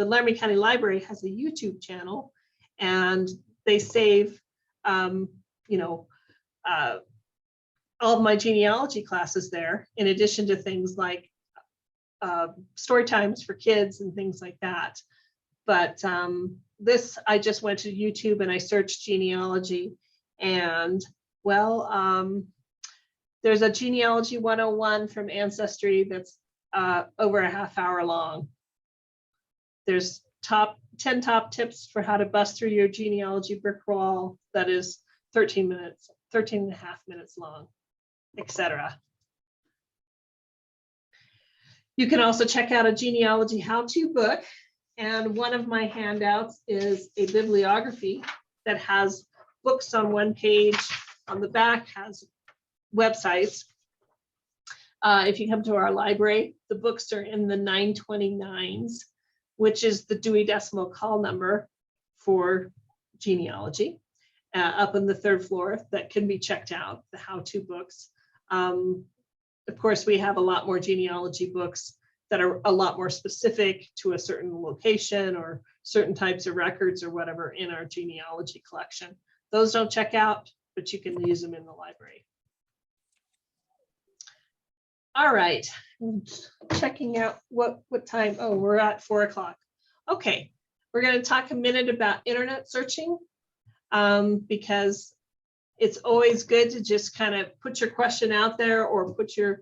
Laramie County Library has a YouTube channel, and they save, all of my genealogy classes there, in addition to things like story times for kids and things like that. But this, I just went to YouTube and I searched genealogy, and well, there's a Genealogy 101 from Ancestry that's over a half hour long. There's 10 top tips for how to bust through your genealogy brick wall. That is 13 and a half minutes long, etc. You can also check out a genealogy how-to book. And one of my handouts is a bibliography that has books on one page. On the back has websites. If you come to our library, the books are in the 929s, which is the Dewey Decimal Call number for genealogy, up on the 3rd floor, that can be checked out, the how-to books. Of course, we have a lot more genealogy books that are a lot more specific to a certain location or certain types of records or whatever in our genealogy collection. Those don't check out, but you can use them in the library. All right, I'm checking out what time. Oh, we're at 4 o'clock. Okay, we're going to talk a minute about internet searching, because it's always good to just kind of put your question out there, or put your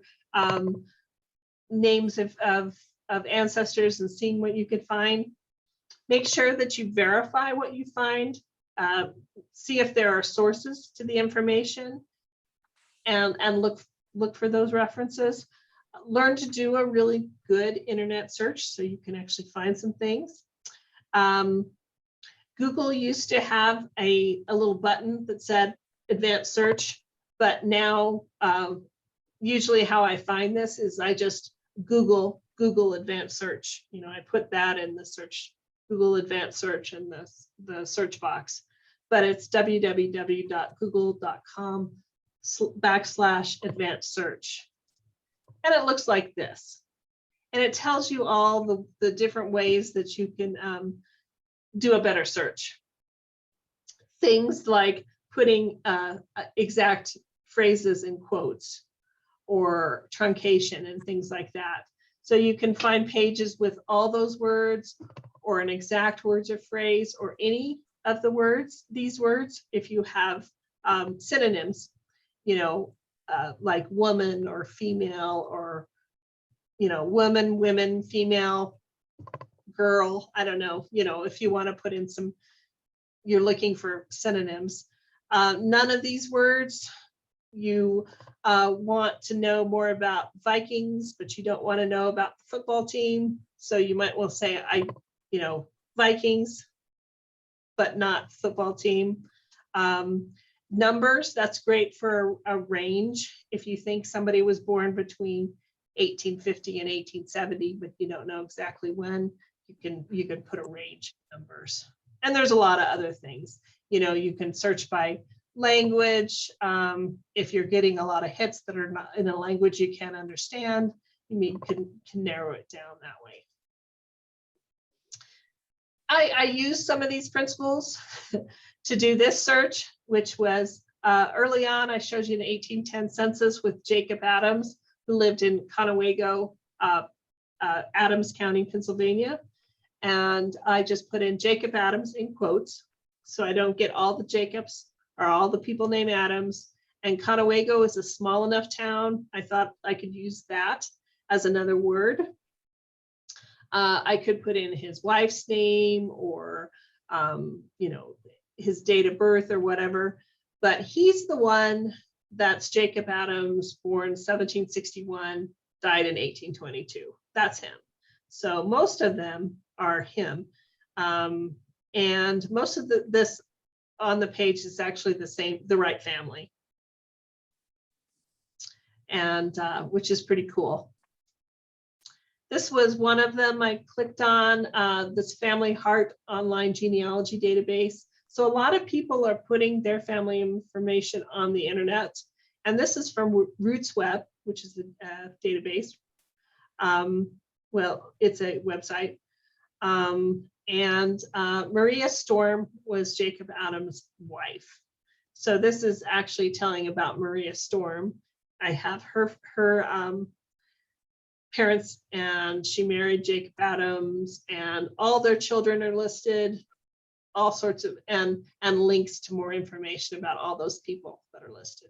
names of ancestors and seeing what you could find. Make sure that you verify what you find, see if there are sources to the information, and look for those references. Learn to do a really good internet search so you can actually find some things. Google used to have a little button that said advanced search, but now usually how I find this is I just Google advanced search. You know, I put that in the search, Google advanced search in the search box, but it's www.google.com/advanced search. And it looks like this. And it tells you all the different ways that you can do a better search. Things like putting exact phrases in quotes or truncation and things like that. So you can find pages with all those words or an exact words or phrase or any of the words, these words, if you have synonyms, you know, like woman or female or, you know, woman, women, female, girl, I don't know, you know, if you want to put in some, you're looking for synonyms. None of these words, you want to know more about Vikings, but you don't want to know about the football team. So you might well say, you know, Vikings, but not football team. Numbers, that's great for a range. If you think somebody was born between 1850 and 1870, but you don't know exactly when, you can put a range of numbers. And there's a lot of other things. You know, you can search by language. If you're getting a lot of hits that are not in a language you can't understand, you can narrow it down that way. I used some of these principles to do this search, which was early on. I showed you the 1810 census with Jacob Adams, who lived in Conewago, Adams County, Pennsylvania. And I just put in Jacob Adams in quotes, so I don't get all the Jacobs or all the people named Adams. And Conewago is a small enough town. I thought I could use that as another word. I could put in his wife's name or, you know, his date of birth or whatever. But he's the one that's Jacob Adams, born 1761, died in 1822. That's him. So most of them are him. And most of this on the page is actually the right family. And which is pretty cool. This was one of them I clicked on, this Family Heart online genealogy database. So a lot of people are putting their family information on the internet. And this is from RootsWeb, which is a database. Well, it's a website. And Maria Storm was Jacob Adams' wife. So this is actually telling about Maria Storm. I have her parents, and she married Jacob Adams, and all their children are listed, all sorts of, and links to more information about all those people that are listed.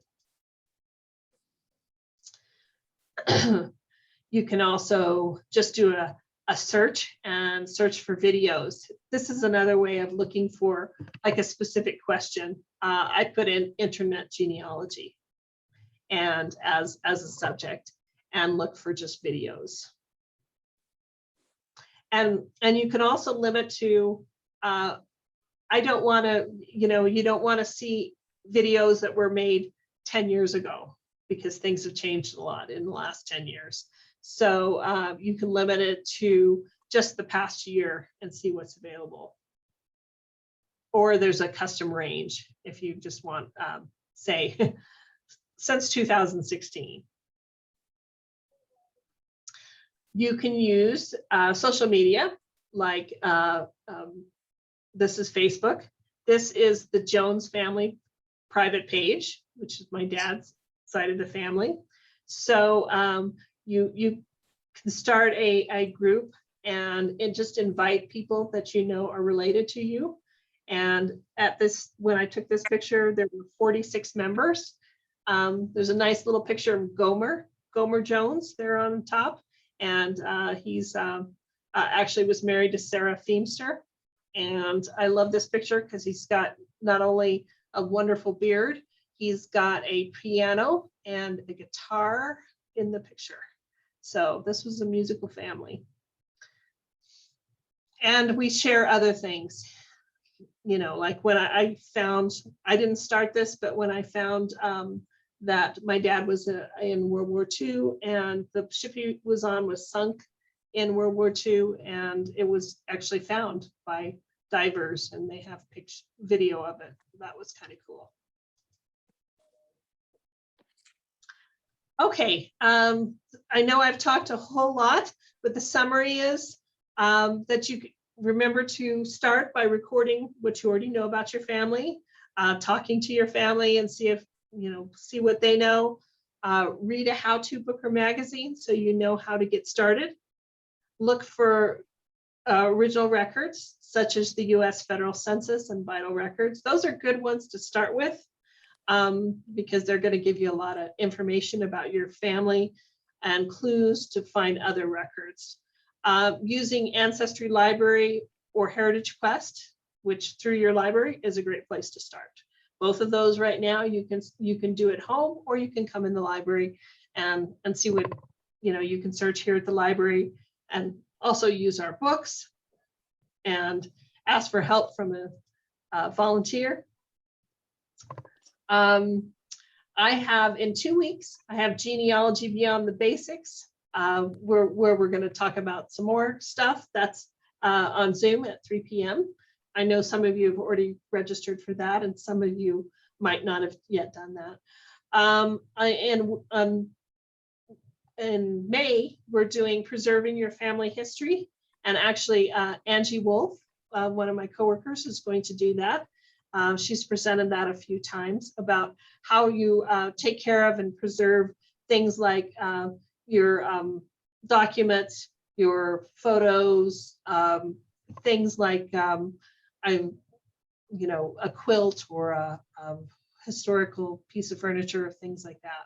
You can also just do a search and search for videos. This is another way of looking for like a specific question. I put in internet genealogy and as a subject, and look for just videos. And you can also limit to, I don't want to, you know, you don't want to see videos that were made 10 years ago, because things have changed a lot in the last 10 years. So you can limit it to just the past year and see what's available. Or there's a custom range if you just want, say, since 2016. You can use social media, like this is Facebook. This is the Jones family private page, which is my dad's side of the family. So you can start a group and just invite people that you know are related to you. And at this, when I took this picture, there were 46 members. There's a nice little picture of Gomer Jones there on top. And he's actually was married to Sarah Feimster. And I love this picture because he's got not only a wonderful beard, he's got a piano and a guitar in the picture. So this was a musical family. And we share other things, you know, like when I found, I didn't start this, but when I found that my dad was in World War II and the ship he was on was sunk in World War II, and it was actually found by divers, and they have video of it. That was kind of cool. Okay, I know I've talked a whole lot, but the summary is that you remember to start by recording what you already know about your family, talking to your family and see if, you know, see what they know. Read a how-to book or magazine so you know how to get started. Look for original records, such as the US Federal Census and Vital Records. Those are good ones to start with because they're going to give you a lot of information about your family and clues to find other records. Using Ancestry Library or Heritage Quest, which through your library is a great place to start. Both of those right now you can do at home, or you can come in the library and see what, you know, you can search here at the library and also use our books and ask for help from a volunteer. I have in 2 weeks, I have Genealogy Beyond the Basics, where we're going to talk about some more stuff. That's on Zoom at 3 p.m. I know some of you have already registered for that, and some of you might not have yet done that. In May, we're doing Preserving Your Family History, and actually Angie Wolf, one of my coworkers, is going to do that. She's presented that a few times about how you take care of and preserve things like your documents, your photos, things like you know, a quilt or a historical piece of furniture, things like that.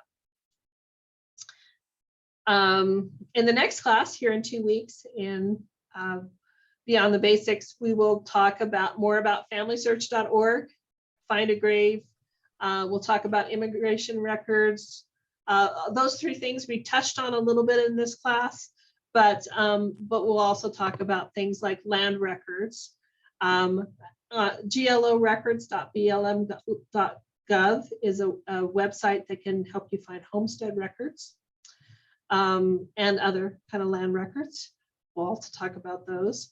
In the next class here in 2 weeks in Beyond the Basics, we will talk more about FamilySearch.org, Find a Grave. We'll talk about immigration records. Those three things we touched on a little bit in this class, but we'll also talk about things like land records. GLOrecords.blm.gov is a website that can help you find homestead records and other kind of land records. We'll also talk about those.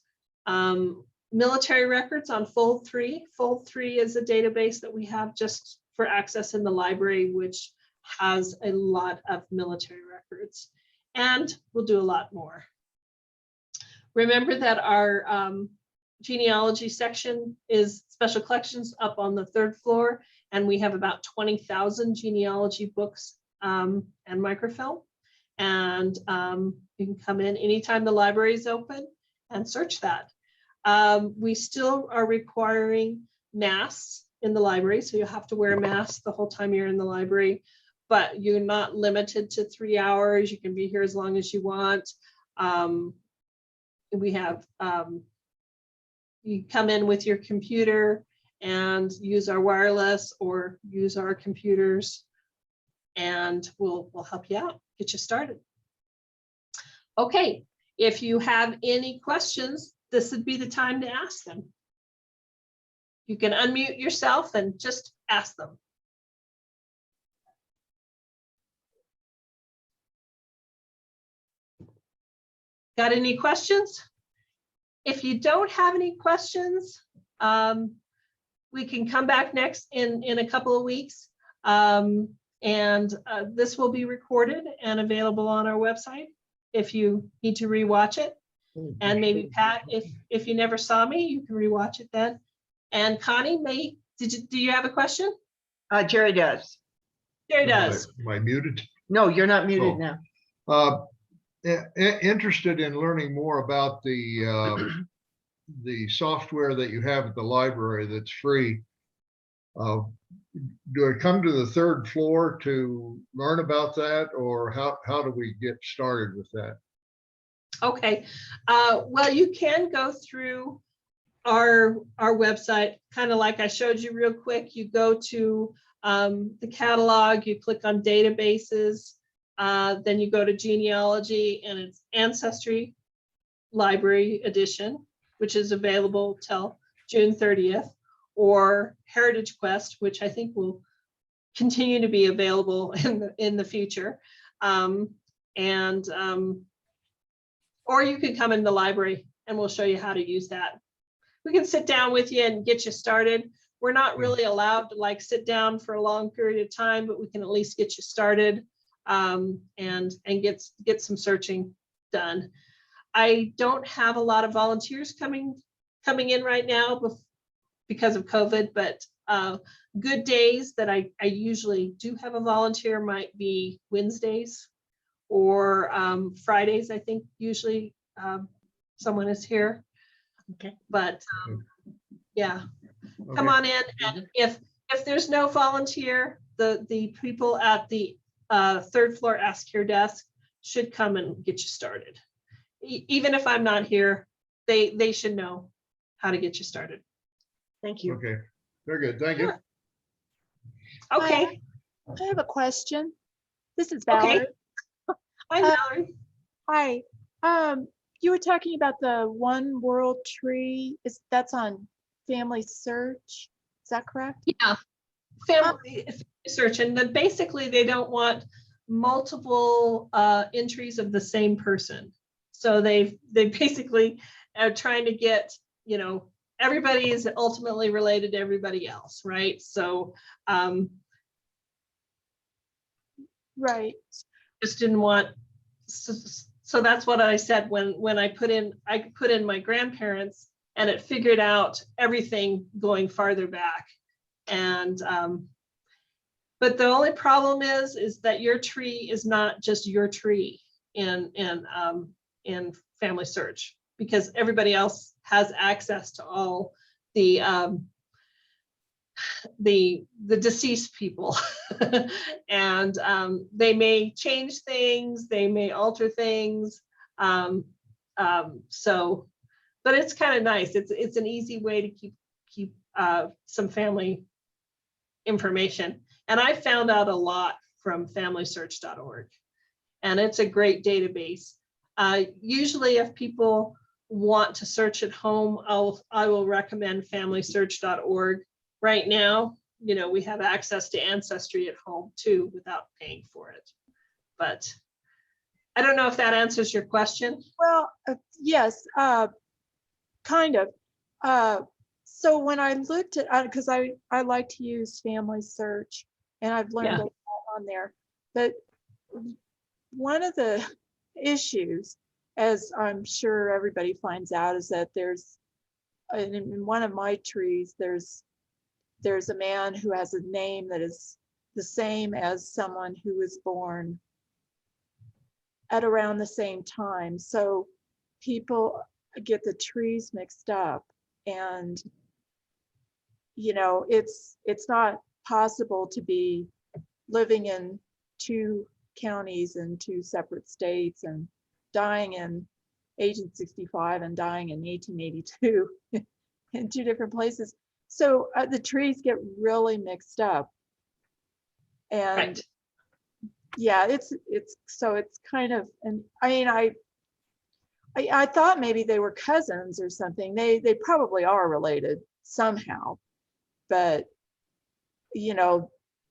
Military records on Fold 3. Fold 3 is a database that we have just for access in the library, which has a lot of military records. And we'll do a lot more. Remember that our genealogy section is special collections up on the 3rd floor, and we have about 20,000 genealogy books and microfilm. And you can come in anytime the library is open and search that. We still are requiring masks in the library, so you have to wear a mask the whole time you're in the library, but you're not limited to 3 hours. You can be here as long as you want. We have, you come in with your computer and use our wireless or use our computers, and we'll help you out, get you started. Okay, if you have any questions, this would be the time to ask them. You can unmute yourself and just ask them. Got any questions? If you don't have any questions, we can come back next in a couple of weeks. This will be recorded and available on our website if you need to rewatch it. And maybe Pat, if you never saw me, you can rewatch it then. And Connie, do you have a question? Jerry does. Jerry does. Am I muted? No, you're not muted Oh. now. Interested in learning more about the software that you have at the library that's free. Do I come to the 3rd floor to learn about that, or how do we get started with that? Okay. Well, you can go through our website, kind of like I showed you real quick, you go to the catalog, you click on databases, then you go to genealogy, and it's Ancestry Library Edition, which is available till June 30th, or Heritage Quest, which I think will continue to be available in the future. Or you can come in the library and we'll show you how to use that. We can sit down with you and get you started. We're not really allowed to like sit down for a long period of time, but we can at least get you started and get some searching done. I don't have a lot of volunteers coming in right now because of COVID, but good days that I usually do have a volunteer might be Wednesdays or Fridays. I think usually someone is here. Okay. But yeah, come Okay. on in. And if there's no volunteer, the people at the third floor Ask Here desk should come and get you started. Even if I'm not here, they should know how to get you started. Thank you. Okay, very good. Thank you. Sure. Okay. I have a question. This is Okay. Valerie. Hi, Mallory. Hi. You were talking about the One World Tree. That's on Family Search? Is that correct? Yeah. Family search, and then basically they don't want multiple entries of the same person. So they basically are trying to get, everybody is ultimately related to everybody else, right? So Right. just didn't want, so that's what I said when I put in my grandparents, and it figured out everything going farther back. And but the only problem is that your tree is not just your tree in Family Search, because everybody else has access to all the deceased people. And they may change things, they may alter things. So, but it's kind of nice. It's an easy way to keep some family information. And I found out a lot from familysearch.org, and it's a great database. Usually if people want to search at home, I will recommend familysearch.org. Right now, we have access to Ancestry at home too without paying for it. But I don't know if that answers your question. Well, yes, kind of. So when I looked at, because I like to use Family Search, and I've learned a lot on there, but one of the issues, as I'm sure everybody finds out, is that there's, in one of my trees, there's a man who has a name that is the same as someone who was born at around the same time. So people get the trees mixed up, and it's not possible to be living in two counties and two separate states and dying in 1865 and dying in 1882 in two different places. So the trees get really mixed up. And Right. yeah, it's kind of, and I mean, I thought maybe they were cousins or something. They probably are related somehow, but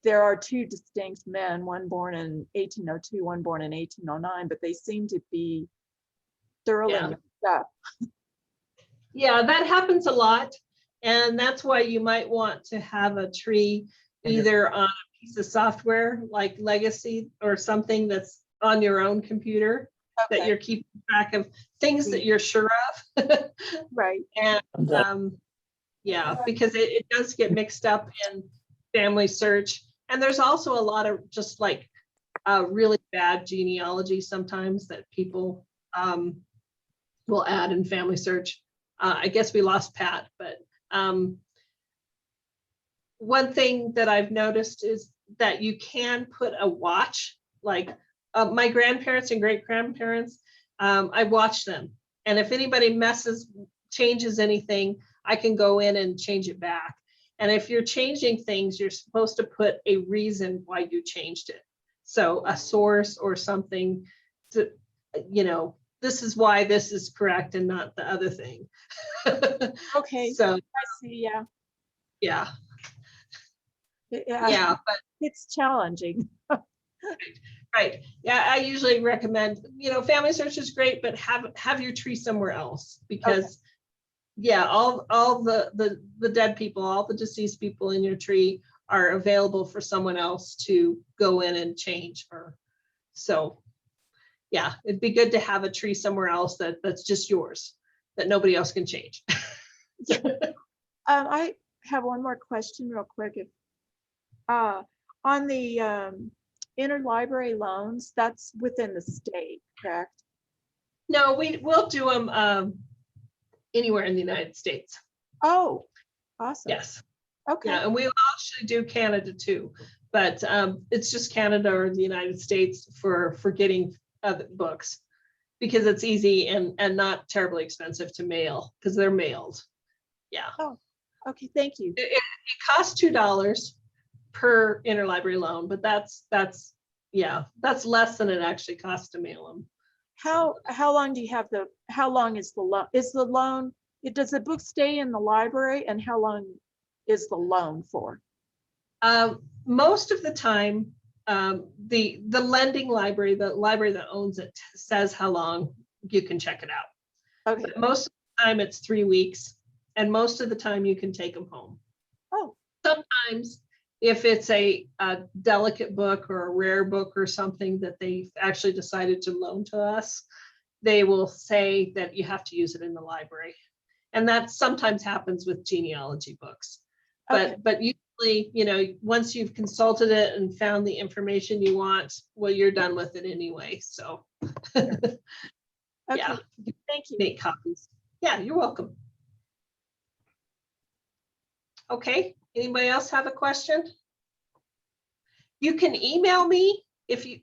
there are two distinct men, one born in 1802, one born in 1809, but they seem to be thoroughly mixed up. Yeah, that happens a lot. And that's why you might want to have a tree either on a piece of software like Legacy or something that's on your own computer, that you're keeping track of things that you're sure of. Right. And yeah, because it does get mixed up in Family Search. And there's also a lot of just like really bad genealogy sometimes that people will add in Family Search. I guess we lost Pat, but one thing that I've noticed is that you can put a watch, like my grandparents and great grandparents, I watch them. And if anybody changes anything, I can go in and change it back. And if you're changing things, you're supposed to put a reason why you changed it. So a source or something to, you know, this is why this is correct and not the other thing. Okay, So, I see, yeah. yeah, Yeah, yeah, but it's challenging. right. Yeah, I usually recommend, you know, Family Search is great, but have your tree somewhere else because yeah, all the dead people, all the deceased people in your tree are available for someone else to go in and change. Or so yeah, it'd be good to have a tree somewhere else that's just yours, that nobody else can change. I have one more question real quick. If on the interlibrary loans, that's within the state, correct? No, we'll do them anywhere in the United States. Oh, awesome. Yes. Okay. Yeah, and we'll actually do Canada too, but it's just Canada or the United States for getting other books because it's easy and not terribly expensive to mail because they're mailed. Yeah. Oh, okay. Thank you. It costs $2 per interlibrary loan, but that's less than it actually costs to mail them. How long do you have how long is the loan? Does the book stay in the library, and how long is the loan for? Most of the time, the lending library, the library that owns it, says how long you can check it out. Okay. But most of the time it's 3 weeks, and most of the time you can take them home. Oh, Sometimes if it's a delicate book or a rare book or something that they've actually decided to loan to us, they will say that you have to use it in the library. And that sometimes happens with genealogy books. okay. But usually, you know, once you've consulted it and found the information you want, well, you're done with it anyway. So Okay. yeah, Thank you. make copies. Yeah, you're welcome. Okay, anybody else have a question? You can email me if you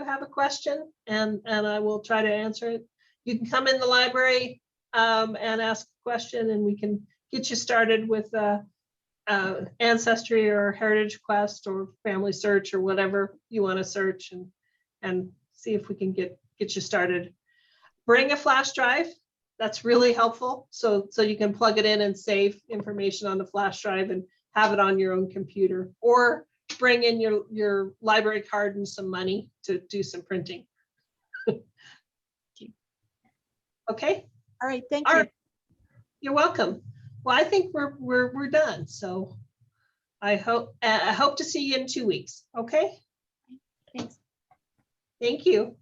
have a question, and I will try to answer it. You can come in the library and ask a question, and we can get you started with Ancestry or Heritage Quest or Family Search or whatever you want to search, and see if we can get you started. Bring a flash drive. That's really helpful. So you can plug it in and save information on the flash drive and have it on your own computer, or bring in your library card and some money to do some printing. Okay. All right. Thank All you. right. You're welcome. Well, I think we're done. So I hope to see you in 2 weeks. Okay. Thanks. Thank you.